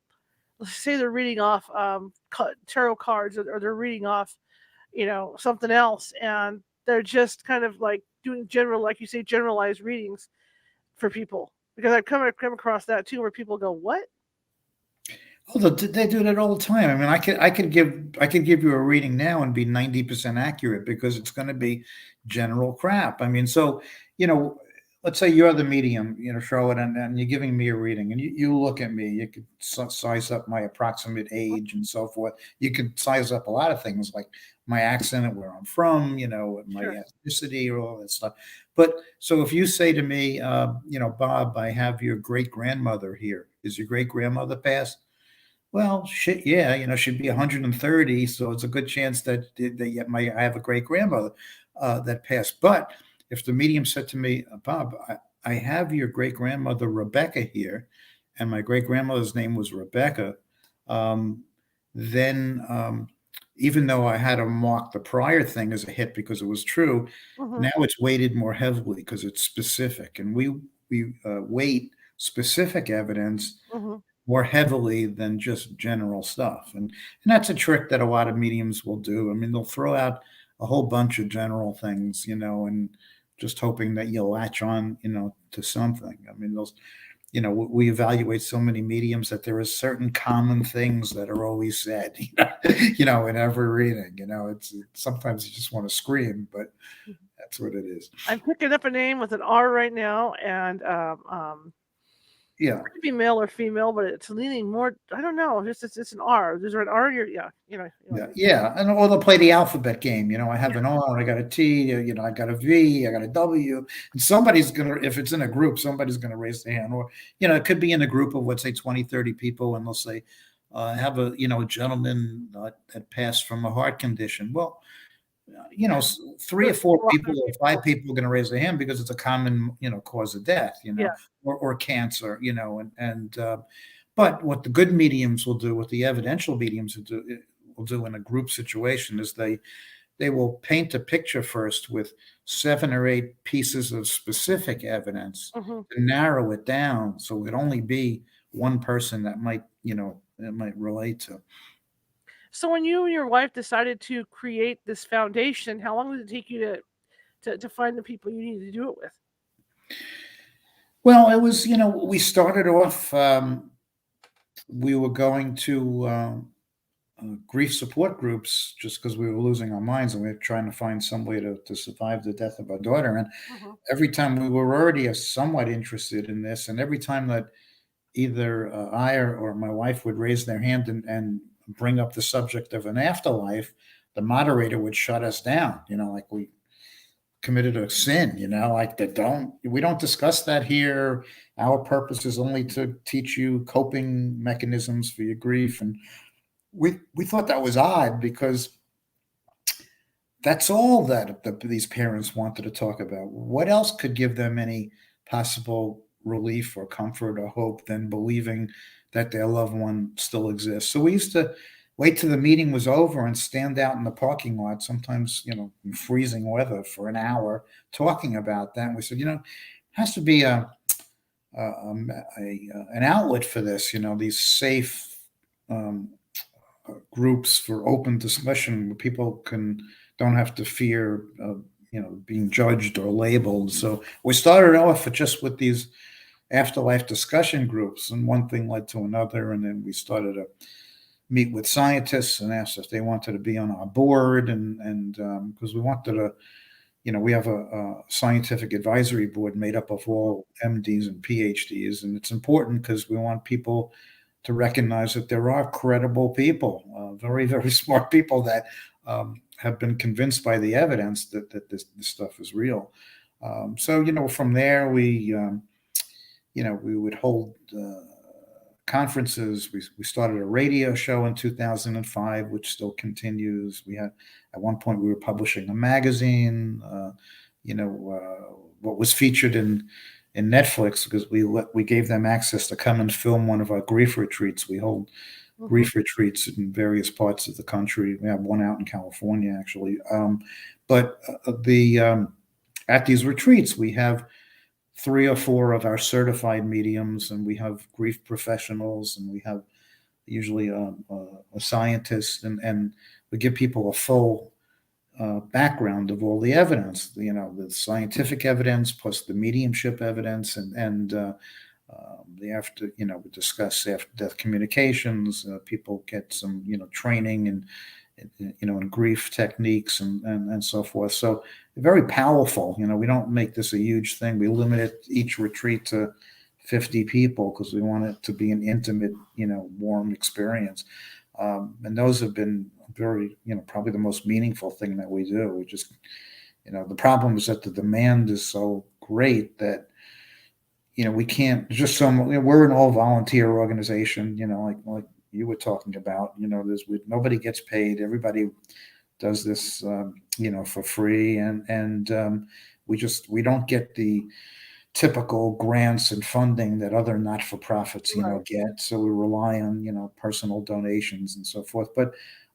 let's say, they're reading off tarot cards, or they're reading off something else, and they're just kind of like doing general, like you say, generalized readings for people. Because I've come across that too, where people go, "What?" Oh, they do that all the time. I mean, I could give you a reading now and be 90% accurate, because it's going to be general crap. I mean, so you know, let's say you're the medium, Charlotte, and you're giving me a reading, and you look at me. You could size up my approximate age and so forth. You could size up a lot of things like my accent and where I'm from, my Sure. ethnicity, or all that stuff. But so if you say to me, Bob, I have your great grandmother here. Is your great grandmother passed? Well, shit, yeah, she'd be 130, so it's a good chance I have a great grandmother that passed. But if the medium said to me, Bob, I have your great grandmother Rebecca here, and my great grandmother's name was Rebecca, um, then even though I had to mark the prior thing as a hit because it was true, Mm-hmm. now it's weighted more heavily because it's specific, and we weight specific evidence Mm-hmm. more heavily than just general stuff. And that's a trick that a lot of mediums will do. I mean, they'll throw out a whole bunch of general things, and just hoping that you'll latch on, to something. I mean, those, we evaluate so many mediums that there are certain common things that are always said, in every reading. It's sometimes you just want to scream, but that's what it is. I'm picking up a name with an R right now, and Yeah. it could be male or female, but it's leaning more. I don't know. It's an R. There's an R. Yeah. Yeah, and or they'll play the alphabet game. I have an R, I got a T, I got a V, I got a W, and somebody's gonna, if it's in a group, somebody's gonna raise their hand, or it could be in a group of, let's say, 20, 30 people, and they'll say, "I have a gentleman that passed from a heart condition." Well, 3 or 4 people or 5 people are going to raise their hand because it's a common, cause of death, Yeah. or cancer, but what the good mediums will do, what the evidential mediums will do in a group situation is they will paint a picture first with 7 or 8 pieces of specific evidence Mm-hmm. to narrow it down, so it would only be one person that might, it might relate to. So when you and your wife decided to create this foundation, how long did it take you to find the people you needed to do it with? Well, it was, we started off, we were going to grief support groups just because we were losing our minds and we were trying to find some way to survive the death of our daughter. And Mm-hmm. every time we were already somewhat interested in this, and every time that either I or my wife would raise their hand and bring up the subject of an afterlife, the moderator would shut us down, like we committed a sin, like we don't discuss that here. Our purpose is only to teach you coping mechanisms for your grief. And we thought that was odd because that's all that these parents wanted to talk about. What else could give them any possible relief or comfort or hope than believing that their loved one still exists? So we used to wait till the meeting was over and stand out in the parking lot, sometimes, in freezing weather for an hour talking about that. And we said, it has to be an outlet for this, these safe groups for open discussion where people don't have to fear, being judged or labeled. So we started off just with these afterlife discussion groups, and one thing led to another, and then we started to meet with scientists and asked if they wanted to be on our board, and because we wanted to, we have a scientific advisory board made up of all MDs and PhDs, and it's important because we want people to recognize that there are credible people, very, very smart people that have been convinced by the evidence that this stuff is real. So, from there, we would hold conferences. We started a radio show in 2005, which still continues. We had, at one point, we were publishing a magazine, what was featured in Netflix, because we gave them access to come and film one of our grief retreats. We hold grief retreats in various parts of the country. We have one out in California, actually. But at these retreats, we have 3 or 4 of our certified mediums, and we have grief professionals, and we have usually a scientist, and we give people a full background of all the evidence, the scientific evidence plus the mediumship evidence, and the after, we discuss after death communications. People get some, training and in grief techniques and so forth. So very powerful. We don't make this a huge thing. We limit each retreat to 50 people because we want it to be an intimate, warm experience. And those have been very, probably the most meaningful thing that we do. We just, the problem is that the demand is so great that, we can't just we're an all volunteer organization, like you were talking about, nobody gets paid. Everybody does this, for free. And we don't get the typical grants and funding that other not-for-profits, Right. get. So we rely on, personal donations and so forth.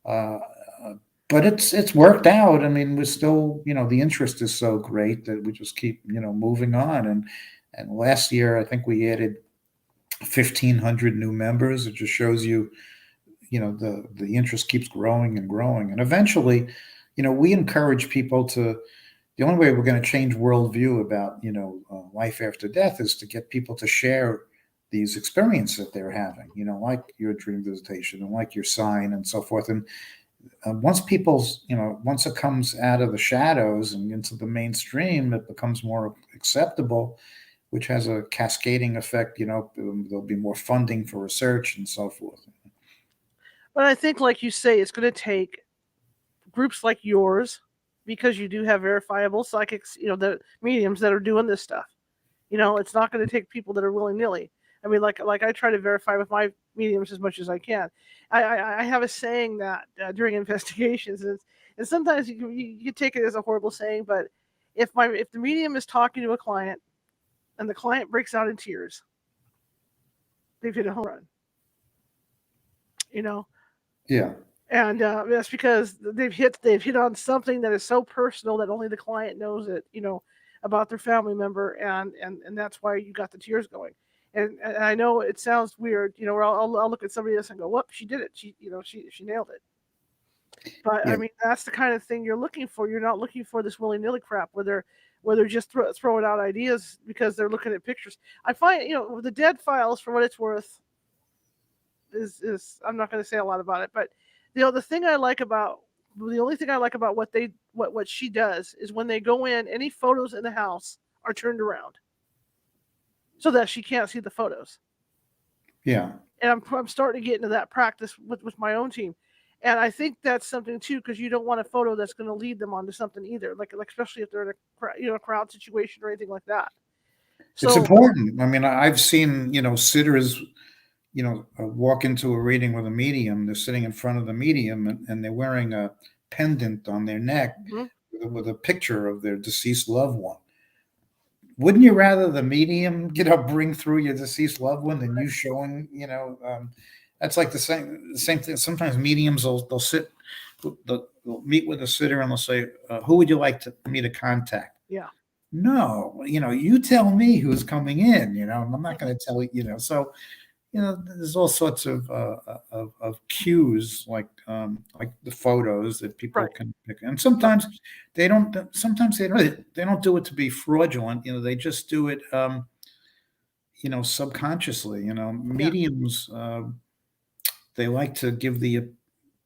Uh, but it's worked out. I mean, we're still, the interest is so great that we just keep, moving on. And last year, I think we added 1,500 new members. It just shows you, the interest keeps growing and growing. And eventually, we encourage people to, the only way we're going to change worldview about, life after death is to get people to share these experiences that they're having, like your dream visitation and like your sign and so forth. And once people's, once it comes out of the shadows and into the mainstream, it becomes more acceptable, which has a cascading effect. There'll be more funding for research and so forth. But I think, like you say, it's going to take groups like yours, because you do have verifiable psychics, the mediums that are doing this stuff. It's not going to take people that are willy nilly. I mean, like I try to verify with my mediums as much as I can. I have a saying that during investigations, and sometimes you take it as a horrible saying, but if the medium is talking to a client and the client breaks out in tears, they've hit a home run. You know, Yeah. and that's because they've hit on something that is so personal that only the client knows it. About their family member, and that's why you got the tears going. And I know it sounds weird, where I'll look at somebody else and go, "Whoop, she did it. She nailed it." But Yeah. I mean, that's the kind of thing you're looking for. You're not looking for this willy nilly crap where they're just throwing out ideas because they're looking at pictures. I find, the dead files, for what it's worth, is I'm not going to say a lot about it, but the thing I like about the only thing I like about what she does is when they go in, any photos in the house are turned around so that she can't see the photos. Yeah. And I'm starting to get into that practice with my own team. And I think that's something too, because you don't want a photo that's going to lead them onto something either, like especially if they're in a crowd situation or anything like that. It's So important. I mean, I've seen, sitters, walk into a reading with a medium. They're sitting in front of the medium, and they're wearing a pendant on their neck mhm, with a picture of their deceased loved one. Wouldn't you rather the medium, bring through your deceased loved one than you showing, that's like the same thing. Sometimes mediums they'll sit, they'll meet with a sitter and they'll say, "Who would you like me to contact?" yeah, No, you tell me who's coming in. And I'm not going to tell you. So there's all sorts of cues like the photos that people right, can pick, and sometimes they don't. Sometimes they don't do it to be fraudulent. They just do it, subconsciously. yeah, Mediums, they like to give the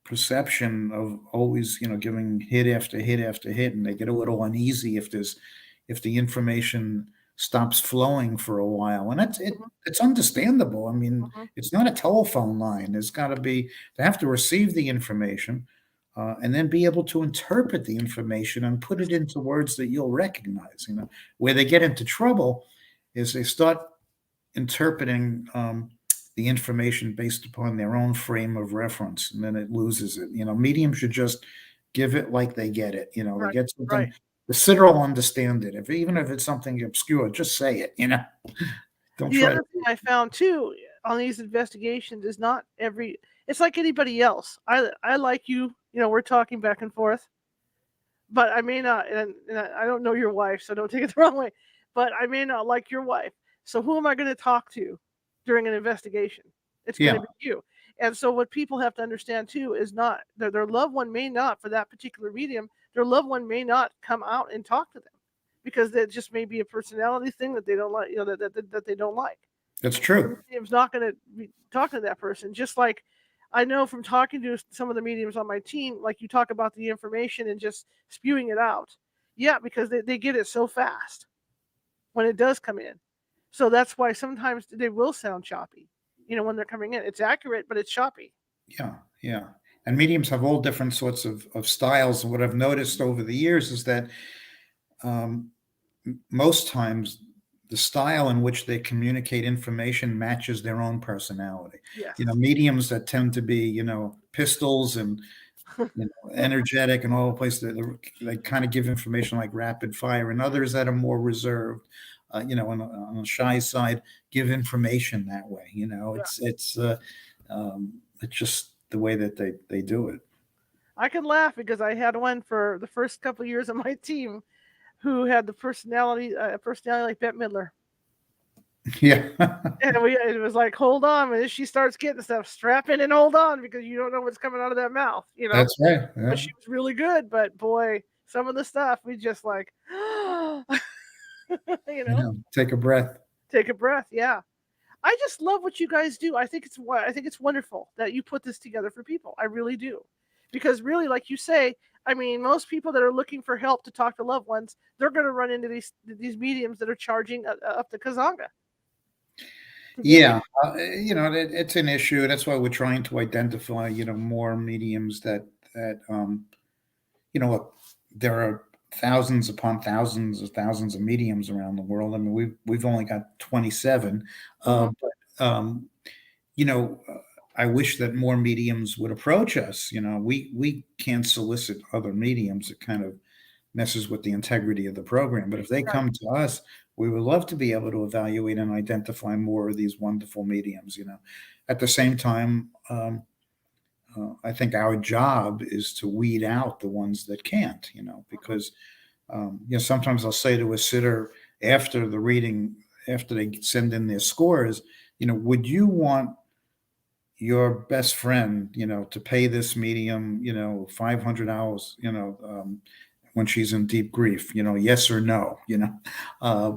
perception of always, giving hit after hit after hit, and they get a little uneasy if the information stops flowing for a while, and mhm, it's understandable. I mean, mhm, it's not a telephone line. There's got to be they have to receive the information, and then be able to interpret the information and put it into words that you'll recognize. Where they get into trouble is they start interpreting the information based upon their own frame of reference, and then it loses it. Mediums should just give it like they get it. They right, get right. something, the sitter will understand it. Even if it's something obscure, just say it. Don't The try to. other thing I found too on these investigations is not every. It's like anybody else. I like you. We're talking back and forth, but I may not, and I don't know your wife, so don't take it the wrong way. But I may not like your wife. So who am I going to talk to during an investigation? It's going to Yeah, be you. And so what people have to understand too is not their loved one may not, for that particular medium, their loved one may not come out and talk to them because that just may be a personality thing that they don't like, that they don't like. that's The true. medium's not going to be talking to that person. Just like I know from talking to some of the mediums on my team, like you talk about the information and just spewing it out. Yeah, because they get it so fast when it does come in. So that's why sometimes they will sound choppy, when they're coming in. It's accurate, but it's choppy. Yeah, yeah. And mediums have all different sorts of styles. And what I've noticed over the years is that um, most times the style in which they communicate information matches their own personality. Yes. Mediums that tend to be, pistols and energetic and all the place, they kind of give information like rapid fire, and others that are more reserved. on the shy side, give information that way. Yeah. It's just the way that they do it. I can laugh because I had one for the first couple of years of my team who had the personality like Bette Midler. Yeah. And it was like, hold on, and she starts getting stuff, strap in and hold on because you don't know what's coming out of that mouth, That's right. But Yeah. she was really good, but boy, some of the stuff we just like, Take a breath. take a breath. Yeah. I just love what you guys do. I think it's wonderful that you put this together for people. I really do. Because really, like you say, I mean, most people that are looking for help to talk to loved ones, they're going to run into these mediums that are charging up the kazanga. Yeah, it's an issue. That's why we're trying to identify, more mediums that look, there are thousands upon thousands of mediums around the world. I mean, we've only got 27, Mm-hmm. but you know, uh, I wish that more mediums would approach us. We can't solicit other mediums. It kind of messes with the integrity of the program. But if they Right. come to us, we would love to be able to evaluate and identify more of these wonderful mediums. At the same time, I think our job is to weed out the ones that can't. Because sometimes I'll say to a sitter after the reading, after they send in their scores, would you want your best friend, to pay this medium, $500, when she's in deep grief, yes or no,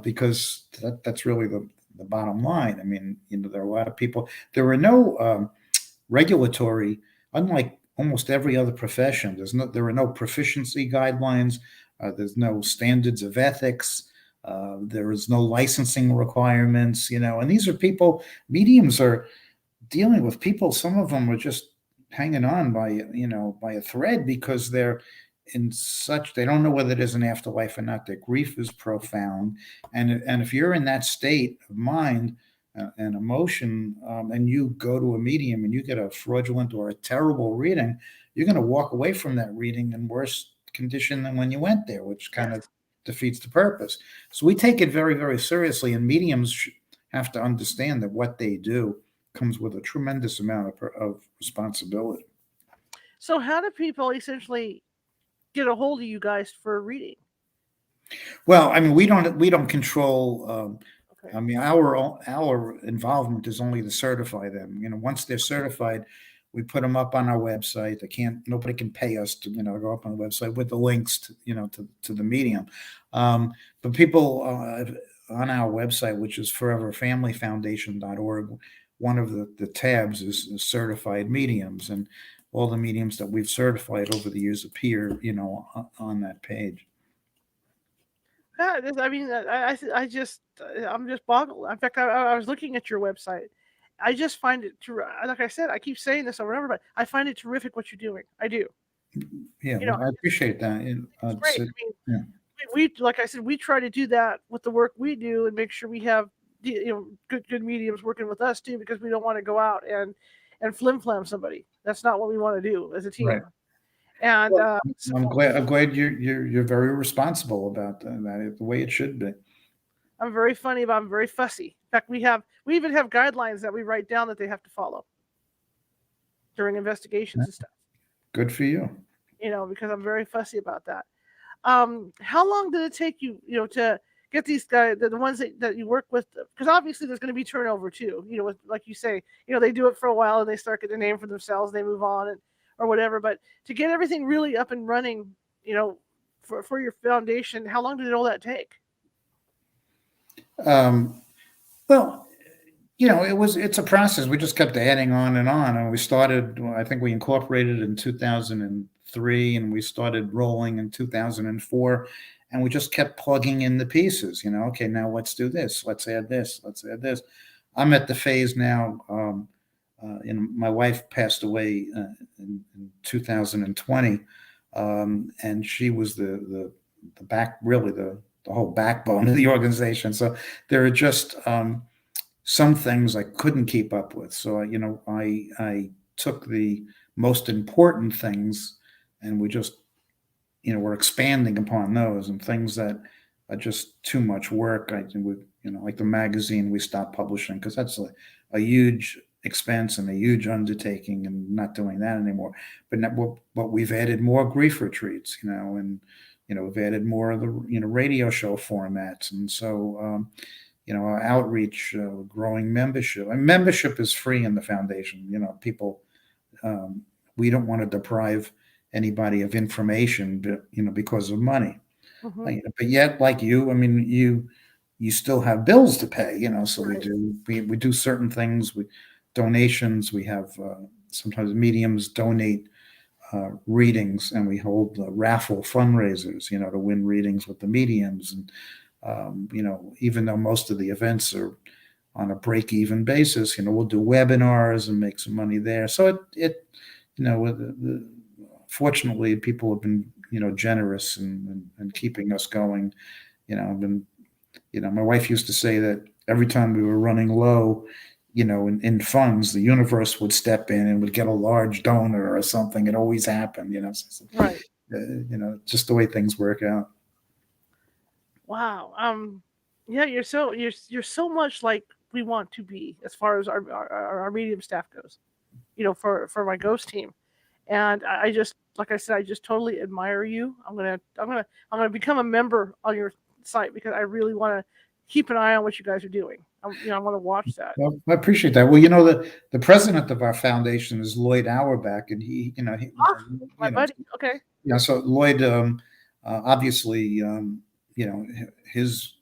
because that's really the bottom line. I mean, there are a lot of people, there are no regulatory, unlike almost every other profession, there are no proficiency guidelines, there's no standards of ethics, there is no licensing requirements, and these are people, mediums are dealing with people. Some of them are just hanging on by a thread because they're they don't know whether there's an afterlife or not. Their grief is profound, and if you're in that state of mind and emotion, and you go to a medium and you get a fraudulent or a terrible reading, you're going to walk away from that reading in worse condition than when you went there, which kind of Yes. defeats the purpose. So we take it very, very seriously, and mediums have to understand that what they do comes with a tremendous amount of responsibility. So how do people essentially get a hold of you guys for a reading? Well, I mean, we don't control. Okay. I mean, our involvement is only to certify them. Once they're certified, we put them up on our website. Nobody can pay us to go up on the website with the links to the medium. But people on our website, which is foreverfamilyfoundation.org, one of the tabs is certified mediums, and all the mediums that we've certified over the years appear on that page. Yeah, I mean, I'm just boggled. In fact, I was looking at your website. I just find it like I said, I keep saying this over and over, but I find it terrific what you're doing. I do. Yeah, You know, well, I appreciate that. it's great. I mean, Yeah. we like I said, we try to do that with the work we do and make sure we have good mediums working with us too, because we don't want to go out and flim flam somebody. That's not what we want to do as a Right. team. And Well, so I'm glad you're very responsible about that, the way it should be. I'm very funny, but I'm very fussy. In fact, we even have guidelines that we write down that they have to follow during investigations and stuff. Good for you. Because I'm very fussy about that. How long did it take you, to get these guys, the ones that you work with? Because obviously there's going to be turnover too. Like you say, they do it for a while and they start getting a name for themselves, they move on or whatever. But to get everything really up and running, for your foundation, how long did all that take? Um, well, it's a process. We just kept adding on, and we started. I think we incorporated in 2003, and we started rolling in 2004, and we just kept plugging in the pieces. Okay, now let's do this. Let's add this. Let's add this. I'm at the phase now. My wife passed away in 2020, and she was the back, really the whole backbone of the organization. So there are just some things I couldn't keep up with. So I took the most important things, and we just we're expanding upon those, and things that just too much work. I think we, like the magazine, we stopped publishing because that's a huge expense and a huge undertaking, and not doing that anymore. But we've added more grief retreats, and we've added more of the radio show formats, and so our outreach, growing membership. And membership is free in the foundation. People, um, we don't want to deprive anybody of information, but because of money. Hmm. But yet, like you, I mean, you still have bills to pay. So Right. we do certain things. We donations. We have sometimes mediums donate readings, and we hold raffle fundraisers. To win readings with the mediums, and even though most of the events are on a break-even basis, we'll do webinars and make some money there. So fortunately, people have been, generous and keeping us going. And my wife used to say that every time we were running low, in funds, the universe would step in and would get a large donor or something. It always happened. So, Right. just the way things work out. Wow. Yeah, you're so much like we want to be as far as our medium staff goes. For my ghost team, and I just, like I said, I just totally admire you. I'm gonna become a member on your site because I really want to keep an eye on what you guys are doing. I want to watch that. Well, I appreciate that. Well, the president of our foundation is Lloyd Auerbach, and Ah, my buddy. Okay. so Lloyd, obviously, his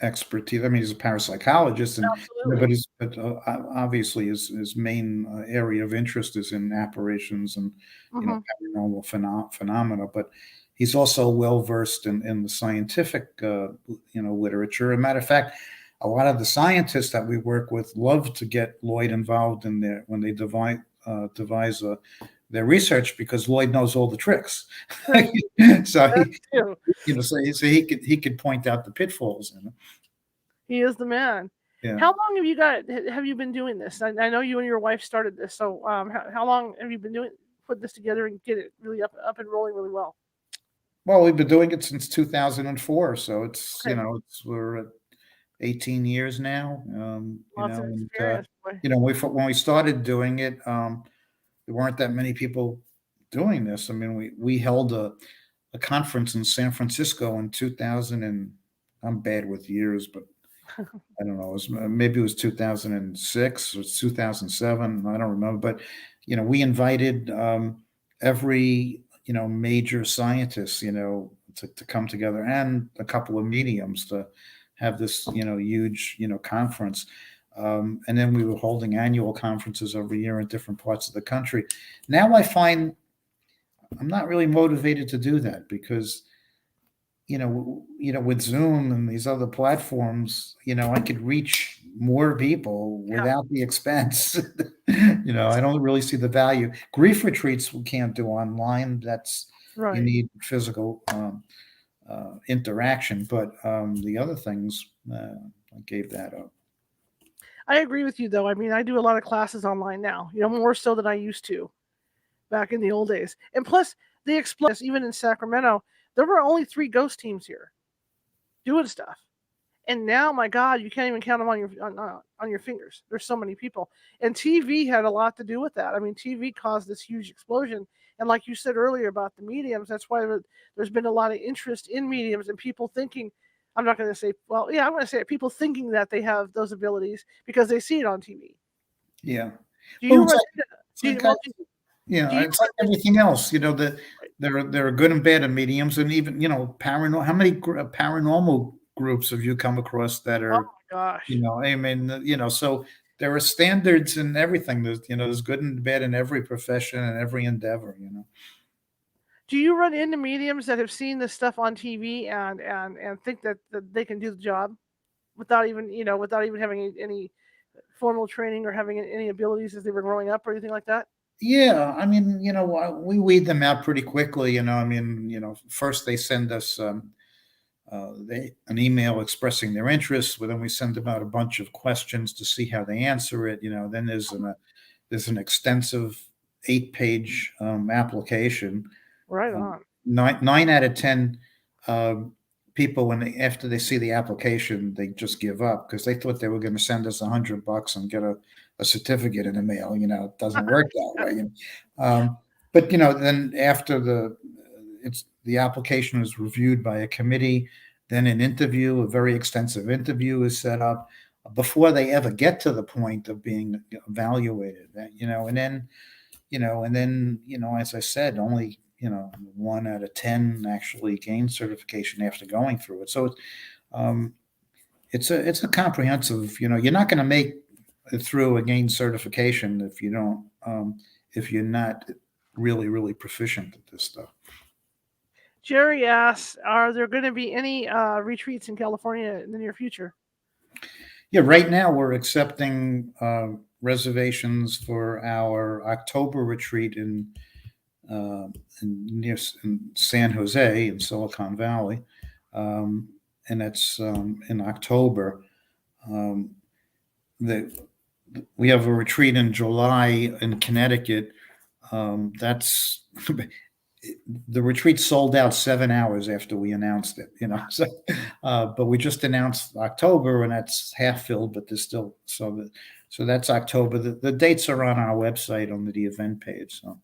expertise. I mean, he's a parapsychologist, and Absolutely. obviously his main area of interest is in apparitions and Hmm. paranormal phenomena. But he's also well versed in the scientific literature. As a matter of fact, a lot of the scientists that we work with love to get Lloyd involved in their when they devise their research, because Lloyd knows all the tricks. So That's true. he could point out the pitfalls. He is the man. Yeah. How long have you been doing this? I know you and your wife started this. So how long have you been putting this together and get it really up and rolling really well? Well, we've been doing it since 2004, so Okay. we're at 18 years now. Lots of And experience, boy. when we started doing it, there weren't that many people doing this. I mean, we held a conference in San Francisco in 2000, and I'm bad with years, but I don't know. Maybe it was 2006 or 2007. I don't remember. But we invited every major scientist to come together, and a couple of mediums to have this huge conference. And then we were holding annual conferences every year in different parts of the country. Now I find I'm not really motivated to do that, because with Zoom and these other platforms, I could reach more people Yeah. without the expense. I don't really see the value. Grief retreats we can't do online. You Right. need physical interaction, but the other things, I gave that up. I agree with you though. I mean, I do a lot of classes online now. More so than I used to back in the old days. And plus, they explode even in Sacramento. There were only 3 ghost teams here doing stuff. And now, my God, you can't even count them on your fingers. There's so many people, and TV had a lot to do with that. I mean, TV caused this huge explosion, and like you said earlier about the mediums, that's why there's been a lot of interest in mediums and people thinking. I'm not going to say, well, yeah, I'm going to say it, people thinking that they have those abilities because they see it on TV. Yeah. Do Well, you run? it's like Do you it's run like everything else. That right. there are good and bad in mediums, and even paranormal. How many paranormal groups have you come across that Oh are, my gosh. I mean, so there are standards in everything. There's good and bad in every profession and every endeavor. Do you run into mediums that have seen this stuff on TV and think that they can do the job without even having any formal training or having any abilities as they were growing up or anything like that? Yeah, I mean, we weed them out pretty quickly. I mean, first they send us an email expressing their interest. Well, then we send them out a bunch of questions to see how they answer it. Then there's an extensive 8-page application. Right Um, on. nine out of 10 uh, people, after they see the application, they just give up because they thought they were going to send us $100 and get a certificate in the mail. It doesn't work that way. But then after the application is reviewed by a committee, then an interview, a very extensive interview is set up before they ever get to the point of being evaluated. As I said, only 1 out of 10 actually gain certification after going through it. So um, it's a comprehensive. You're not going to make it through a gain certification if you don't if you're not really proficient at this stuff. Jerry asks, are there going to be any retreats in California in the near future? Yeah, right now we're accepting reservations for our October retreat in San Jose in Silicon Valley, and that's in October. We have a retreat in July in Connecticut. That's the retreat sold out 7 hours after we announced it. So, but we just announced October, and that's half filled, but there's still so that's October. The dates are on our website on the event page. So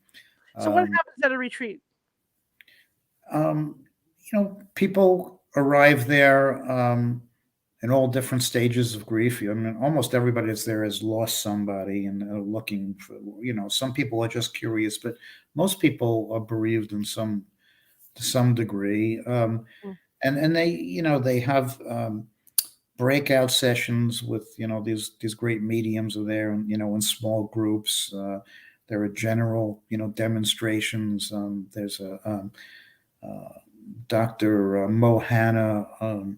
what happens at a retreat? People arrive there in all different stages of grief. I mean, almost everybody that's there has lost somebody and are looking for, some people are just curious, but most people are bereaved to some degree. And they have breakout sessions with, these great mediums are there, and, in small groups. There are general, demonstrations. There's a Dr. Mohana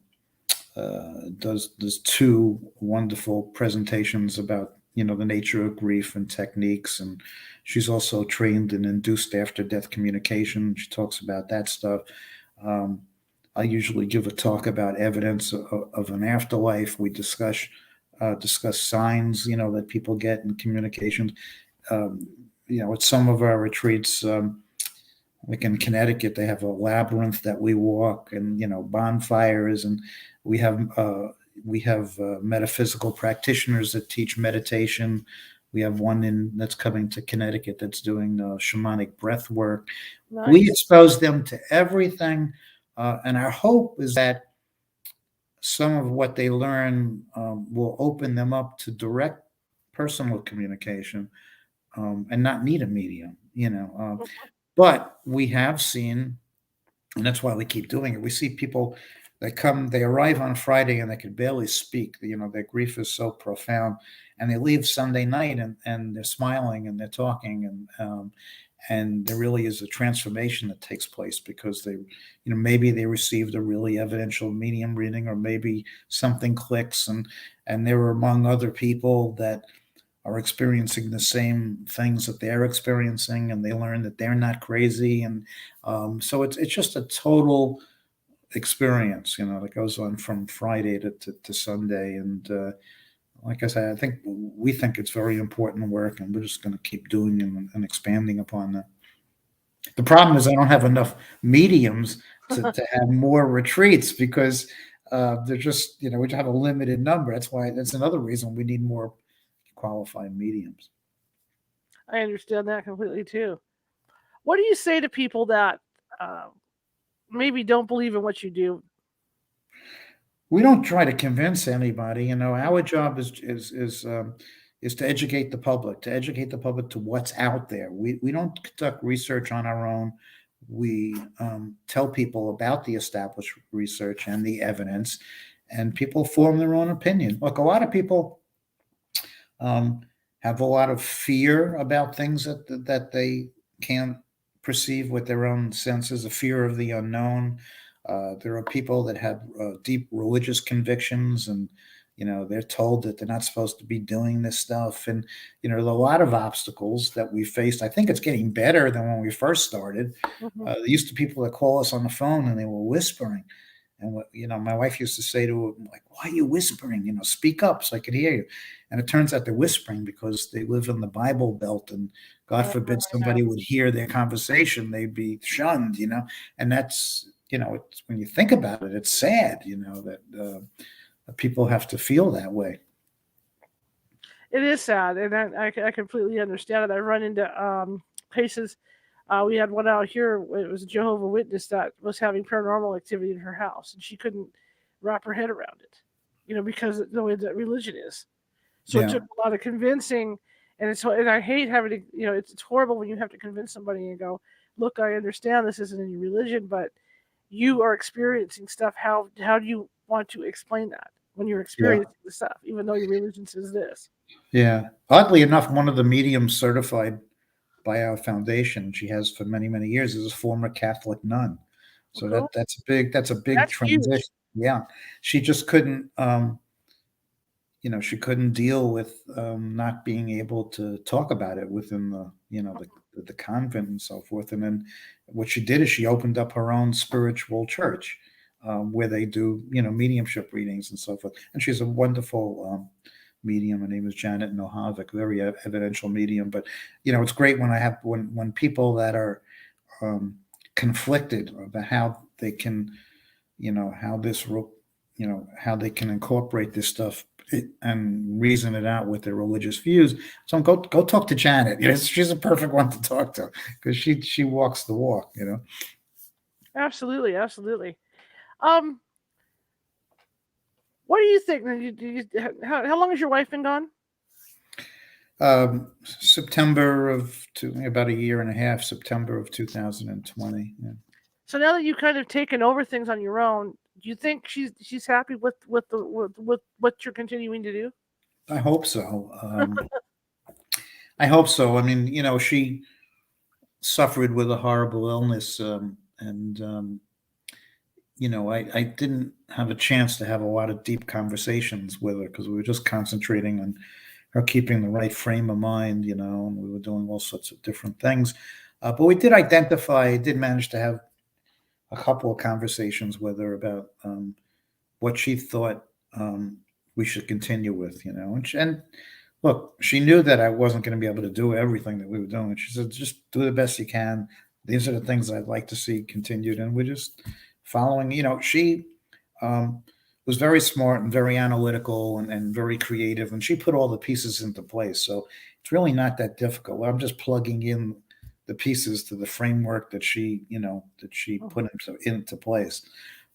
does 2 wonderful presentations about the nature of grief and techniques, and she's also trained in induced after death communication. She talks about that stuff. I usually give a talk about evidence of an afterlife. We discuss signs that people get in communications. At some of our retreats, like in Connecticut, they have a labyrinth that we walk, and bonfires, and we have metaphysical practitioners that teach meditation. We have one that's coming to Connecticut that's doing shamanic breath work. Nice. We expose them to everything, and our hope is that some of what they learn will open them up to direct personal communication and not need a medium. But we have seen, and that's why we keep doing it. We see people that they arrive on Friday and they can barely speak. Their grief is so profound, and they leave Sunday night and they're smiling and they're talking, and there really is a transformation that takes place because maybe they received a really evidential medium reading, or maybe something clicks, and they're among other people that are experiencing the same things that they're experiencing, and they learn that they're not crazy. And so it's just a total experience, that goes on from Friday to Sunday. And like I said, we think it's very important work, and we're just going to keep doing and expanding upon that. The problem is I don't have enough mediums to have more retreats, because they're just, we have a limited number. That's another reason we need more qualified mediums. I understand that completely too. What do you say to people that maybe don't believe in what you do? We don't try to convince anybody. Our job is to educate the public, to what's out there. We don't conduct research on our own. We tell people about the established research and the evidence, and people form their own opinion. Look, a lot of people have a lot of fear about things that they can't perceive with their own senses, a fear of the unknown. There are people that have deep religious convictions, and they're told that they're not supposed to be doing this stuff. And there are a lot of obstacles that we faced. I think it's getting better than when we first started. Mm-hmm. There used to be people that call us on the phone and they were whispering. And my wife used to say to him, like, "Why are you whispering? Speak up so I can hear you." And it turns out they're whispering because they live in the Bible Belt, and God forbid somebody would hear their conversation, they'd be shunned. And that's it's, when you think about it, it's sad, that people have to feel that way. It is sad, and I completely understand it. I run into cases. We had one out here. It was a Jehovah Witness that was having paranormal activity in her house, and she couldn't wrap her head around it, because of the way that religion is. So it Yeah. took a lot of convincing, and I hate having to, it's horrible when you have to convince somebody and go, look, I understand this isn't any religion, but you are experiencing stuff. How do you want to explain that when you're Yeah. experiencing the stuff, even though your religion says this? Yeah. Oddly enough, one of the mediums certified by our foundation, she has for many, many years, is a former Catholic nun. Well, So cool. that's a big That's transition. huge. Yeah. She just couldn't, she couldn't deal with not being able to talk about it within the convent and so forth. And then what she did is she opened up her own spiritual church, where they do mediumship readings and so forth. And she's a wonderful medium. Her name is Janet Nohavik, very evidential medium. But it's great when when people that are conflicted about how they can, how how they can incorporate this stuff and reason it out with their religious views. So go talk to Janet. She's a perfect one to talk to, because she walks the walk. Absolutely, absolutely. Um, what do you think? How long has your wife been gone? September of about a year and a half. September of 2020. Yeah. So now that you've kind of taken over things on your own, do you think she's happy with what you're continuing to do? I hope so. I hope so. I mean, she suffered with a horrible illness, and I didn't have a chance to have a lot of deep conversations with her, because we were just concentrating on her keeping the right frame of mind, and we were doing all sorts of different things. But we did manage to have a couple of conversations with her about what she thought we should continue with, and look, she knew that I wasn't going to be able to do everything that we were doing. She said, just do the best you can. These are the things I'd like to see continued. And we're just following, she um, was very smart and very analytical and very creative. And she put all the pieces into place. So it's really not that difficult. I'm just plugging in the pieces to the framework that she Mhm. put into place.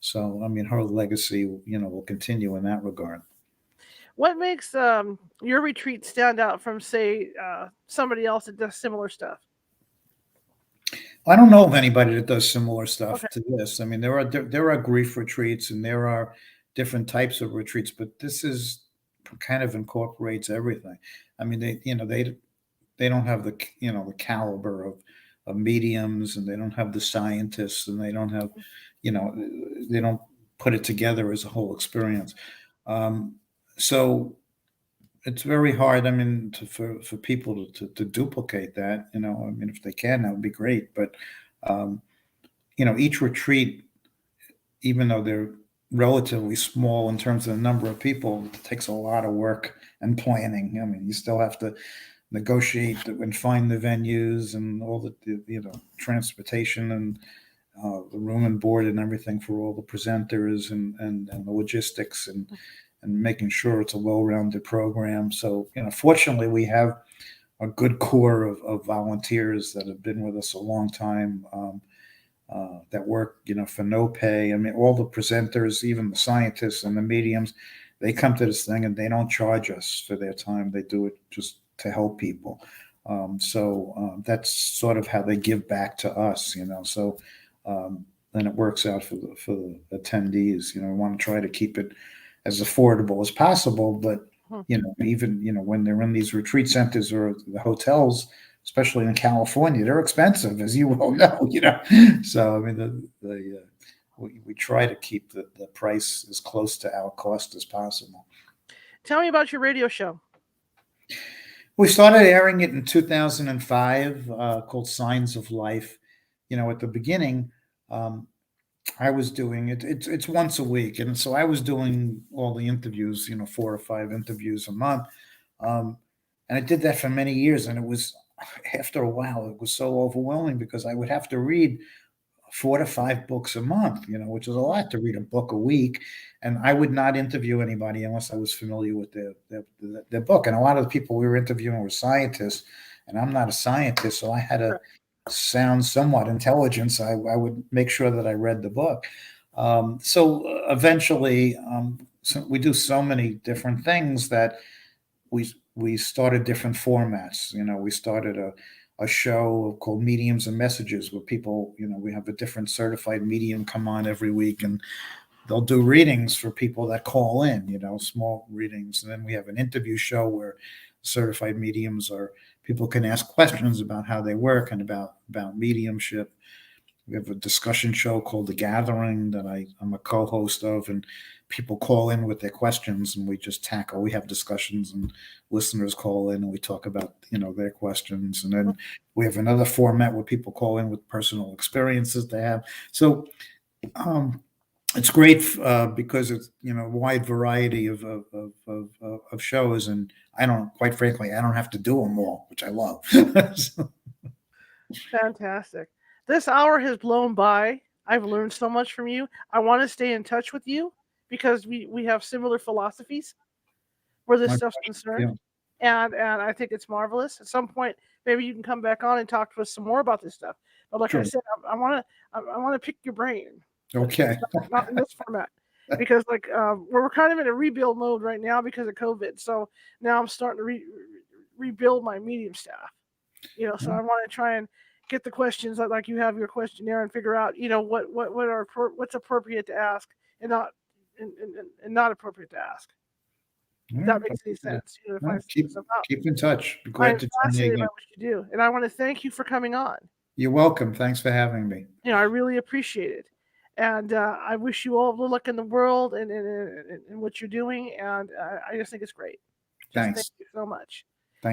So, I mean, her legacy, will continue in that regard. What makes your retreat stand out from, say, somebody else that does similar stuff? I don't know of anybody that does similar Okay. stuff to this. I mean, there are grief retreats and there are different types of retreats, but this is kind of incorporates everything. I mean, they don't have the caliber of mediums, and they don't have the scientists, and they don't have, you know, they don't put it together as a whole experience. Um, so it's very hard. I mean, for people to duplicate that. I mean, if they can, that would be great. But um, each retreat, even though they're relatively small in terms of the number of people, it takes a lot of work and planning. I mean, you still have to negotiate and find the venues and all the transportation and the room and board and everything for all the presenters and the logistics and making sure it's a well-rounded program. So, fortunately, we have a good core of volunteers that have been with us a long time, that work, for no pay. I mean, all the presenters, even the scientists and the mediums, they come to this thing and they don't charge us for their time. They do it just to help people. That's sort of how they give back to us. So then it works out for the attendees. We want to try to keep it as affordable as possible, but Hmm. even when they're in these retreat centers or the hotels, especially in California, they're expensive, as you well know. So I mean, we try to keep the price as close to our cost as possible. Tell me about your radio show. We started airing it in 2005, called Signs of Life. At the beginning, um, I was doing it. It's once a week, and so I was doing all the interviews. 4 or 5 interviews a month, um, and I did that for many years. And it was, after a while, it was so overwhelming because I would have to read 4 to 5 books a month, which is a lot to read a book a week. And I would not interview anybody unless I was familiar with their book. And a lot of the people we were interviewing were scientists, and I'm not a scientist, so I had to sound somewhat intelligent. So I would make sure that I read the book. So eventually, so we do so many different things that we started different formats. We started a show called Mediums and Messages, where people, we have a different certified medium come on every week, and they'll do readings for people that call in, small readings. And then we have an interview show where certified mediums, or people can ask questions about how they work and about mediumship. We have a discussion show called The Gathering that I'm a co-host of, and people call in with their questions, and we just tackle. We have discussions, and listeners call in, and we talk about their questions. And then we have another format where people call in with personal experiences they have. So it's great because it's a wide variety of shows, and quite frankly, I don't have to do them all, which I love. So. Fantastic. This hour has blown by. I've learned so much from you. I want to stay in touch with you because we have similar philosophies where this stuff's concerned. Yeah. And I think it's marvelous. At some point, maybe you can come back on and talk to us some more about this stuff. But like I said, I want to pick your brain. Okay. Not in this format. Because we're kind of in a rebuild mode right now because of COVID. So now I'm starting to rebuild my medium staff. So I want to try and get the questions like you have your questionnaire and figure out, what's appropriate to ask and not appropriate to ask. If that makes any sense. Keep in touch. Be glad to fascinated by what you do, and I want to thank you for coming on. You're welcome. Thanks for having me. I really appreciate it, and I wish you all the luck in the world and what you're doing, and I just think it's great. Thanks. Thank you so much.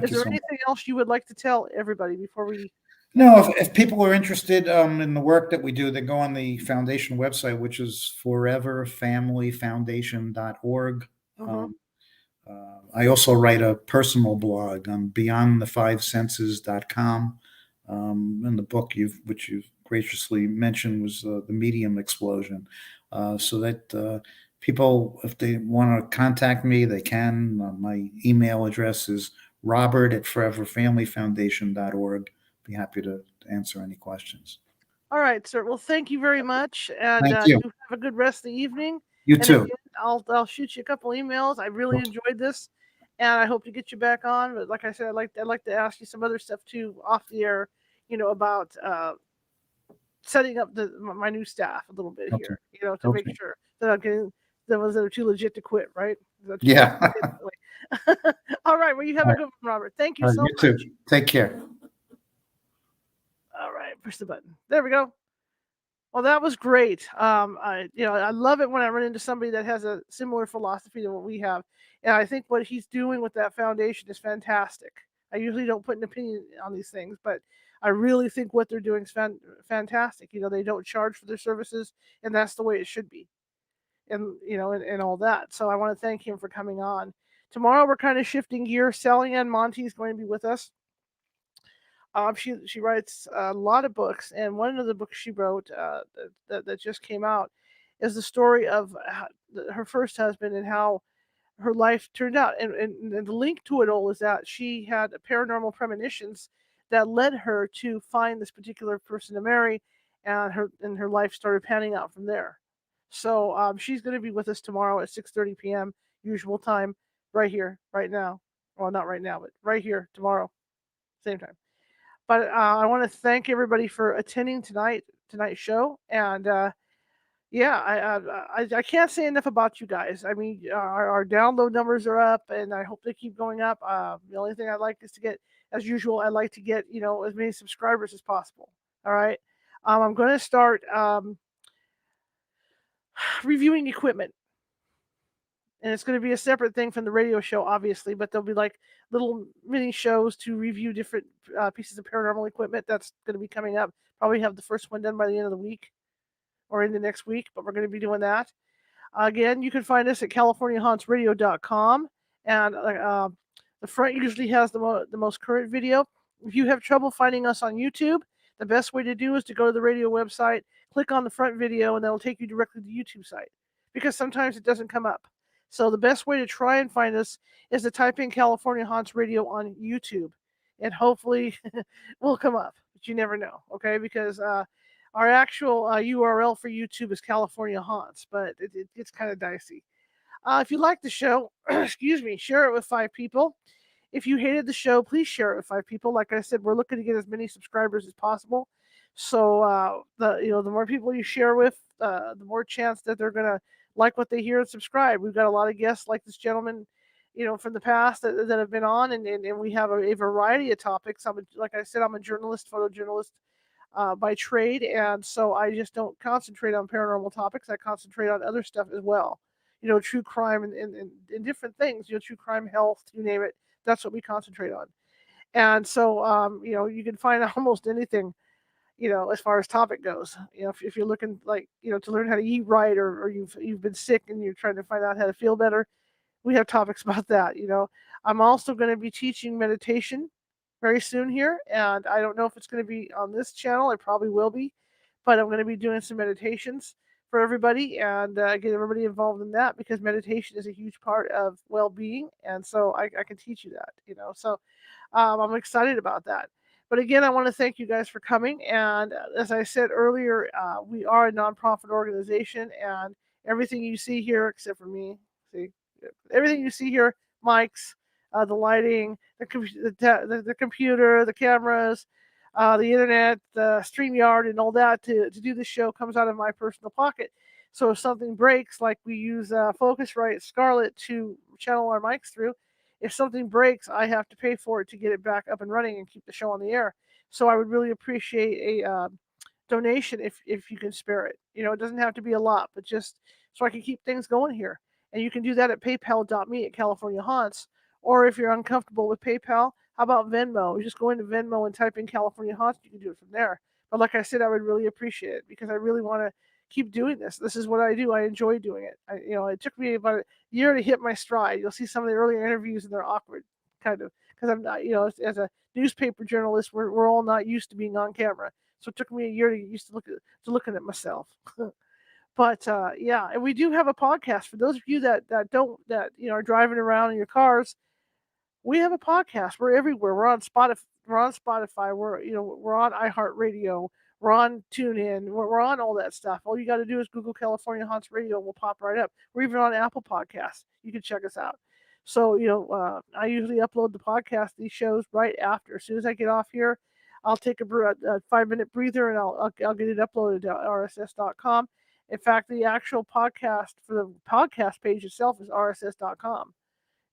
Is there anything else you would like to tell everybody before we? No, if people are interested in the work that we do, they go on the foundation website, which is foreverfamilyfoundation.org. I also write a personal blog on beyondthefivesenses.com. And the book which you've graciously mentioned was the Medium Explosion. So that people, if they want to contact me, they can. My email address is robert@foreverfamilyfoundation.org. Be happy to answer any questions. All right, sir. Well, thank you very much, and thank you. You have a good rest of the evening. You too. Again, I'll shoot you a couple emails. I really enjoyed this, and I hope to get you back on. But like I said, I'd like to ask you some other stuff too off the air. About setting up my new staff a little bit here. To make sure that I'm getting the ones that are too legit to quit. Right? Yeah. All right. Well, you have a good one, Robert. Thank you so much. You too. Take care. All right, push the button. There we go. Well, that was great. I love it when I run into somebody that has a similar philosophy to what we have, and I think what he's doing with that foundation is fantastic. I usually don't put an opinion on these things, but I really think what they're doing is fantastic. They don't charge for their services, and that's the way it should be, and and all that. So I want to thank him for coming on. Tomorrow we're kind of shifting gears. Sally Ann Monty is going to be with us. She writes a lot of books, and one of the books she wrote that just came out is the story of her first husband and how her life turned out. And the link to it all is that she had paranormal premonitions that led her to find this particular person to marry, and her life started panning out from there. So she's going to be with us tomorrow at 6:30 p.m. usual time, right here, right now. Well, not right now, but right here tomorrow, same time. But I want to thank everybody for attending tonight's show, and I can't say enough about you guys. I mean, our download numbers are up, and I hope they keep going up. The only thing I'd like is to get, as usual, I'd like to get as many subscribers as possible. All right, I'm going to start reviewing equipment. And it's going to be a separate thing from the radio show, obviously, but there'll be like little mini shows to review different pieces of paranormal equipment. That's going to be coming up. Probably have the first one done by the end of the week or in the next week, but we're going to be doing that. Again, you can find us at CaliforniaHauntsRadio.com, and the front usually has the most current video. If you have trouble finding us on YouTube, the best way to do is to go to the radio website, click on the front video, and that'll take you directly to the YouTube site, because sometimes it doesn't come up. So the best way to try and find us is to type in California Haunts Radio on YouTube, and hopefully we'll come up. But you never know, okay? Because our actual URL for YouTube is California Haunts, but it's kind of dicey. If you like the show, excuse me, share it with 5 people. If you hated the show, please share it with 5 people. Like I said, we're looking to get as many subscribers as possible. So the more people you share with, the more chance that they're gonna like what they hear and subscribe. We've got a lot of guests like this gentleman, from the past that have been on, and we have a variety of topics. Like I said, I'm a journalist, photojournalist by trade, and so I just don't concentrate on paranormal topics. I concentrate on other stuff as well. True crime and different things. True crime, health, you name it. That's what we concentrate on. And so, you can find almost anything, as far as topic goes. If you're looking like, to learn how to eat right, or you've been sick and you're trying to find out how to feel better, we have topics about that. I'm also going to be teaching meditation very soon here, and I don't know if it's going to be on this channel. It probably will be, but I'm going to be doing some meditations for everybody, and get everybody involved in that, because meditation is a huge part of well-being, and so I can teach you that. So I'm excited about that. But again, I want to thank you guys for coming. And as I said earlier, we are a nonprofit organization, and everything you see here, except for me, see, everything you see here, mics, the lighting, the computer, the cameras, the internet, the StreamYard, and all that to do the show comes out of my personal pocket. So if something breaks, like we use Focusrite Scarlett to channel our mics through, if something breaks, I have to pay for it to get it back up and running and keep the show on the air. So I would really appreciate a donation if you can spare it. It doesn't have to be a lot, but just so I can keep things going here. And you can do that at paypal.me at California Haunts. Or if you're uncomfortable with PayPal, how about Venmo? You just go into Venmo and type in California Haunts. You can do it from there. But like I said, I would really appreciate it, because I really want to keep doing this. This is what I do. I enjoy doing it. It took me about a year to hit my stride. You'll see some of the earlier interviews, and they're awkward, kind of, because I'm not, as a newspaper journalist, we're all not used to being on camera. So it took me a year to get used to looking at myself. But yeah, and we do have a podcast for those of you that are driving around in your cars. We have a podcast. We're everywhere. We're on Spotify. We're on iHeartRadio. We're on TuneIn. We're on all that stuff. All you got to do is Google California Haunts Radio, and we'll pop right up. We're even on Apple Podcasts. You can check us out. So I usually upload the podcast, these shows, right after. As soon as I get off here, I'll take a 5-minute breather, and I'll get it uploaded to rss.com. In fact, the actual podcast for the podcast page itself is rss.com.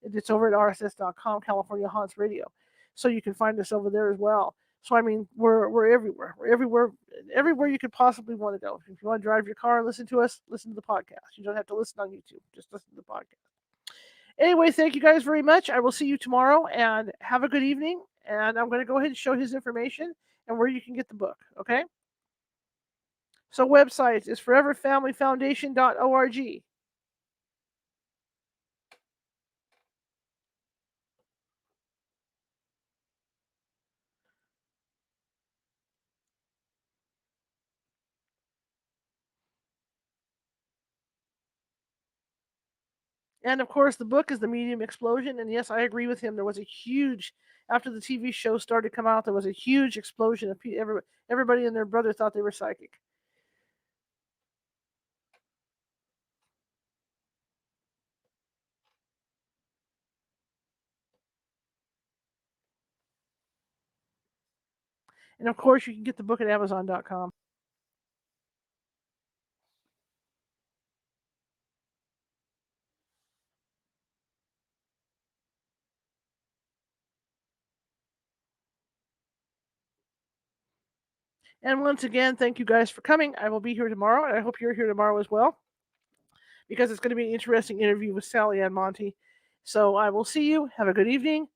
It's over at rss.com, California Haunts Radio. So you can find us over there as well. So I mean, we're everywhere. We're everywhere you could possibly want to go. If you want to drive your car and listen to us, listen to the podcast. You don't have to listen on YouTube. Just listen to the podcast. Anyway, thank you guys very much. I will see you tomorrow, and have a good evening. And I'm going to go ahead and show his information and where you can get the book. Okay. So website is foreverfamilyfoundation.org. And of course, the book is The Medium Explosion. And yes, I agree with him. There was a huge, after the TV show started to come out, there was a huge explosion of everybody and their brother thought they were psychic. And of course, you can get the book at Amazon.com. And once again, thank you guys for coming. I will be here tomorrow, and I hope you're here tomorrow as well, because it's going to be an interesting interview with Sally Ann Monty. So I will see you. Have a good evening.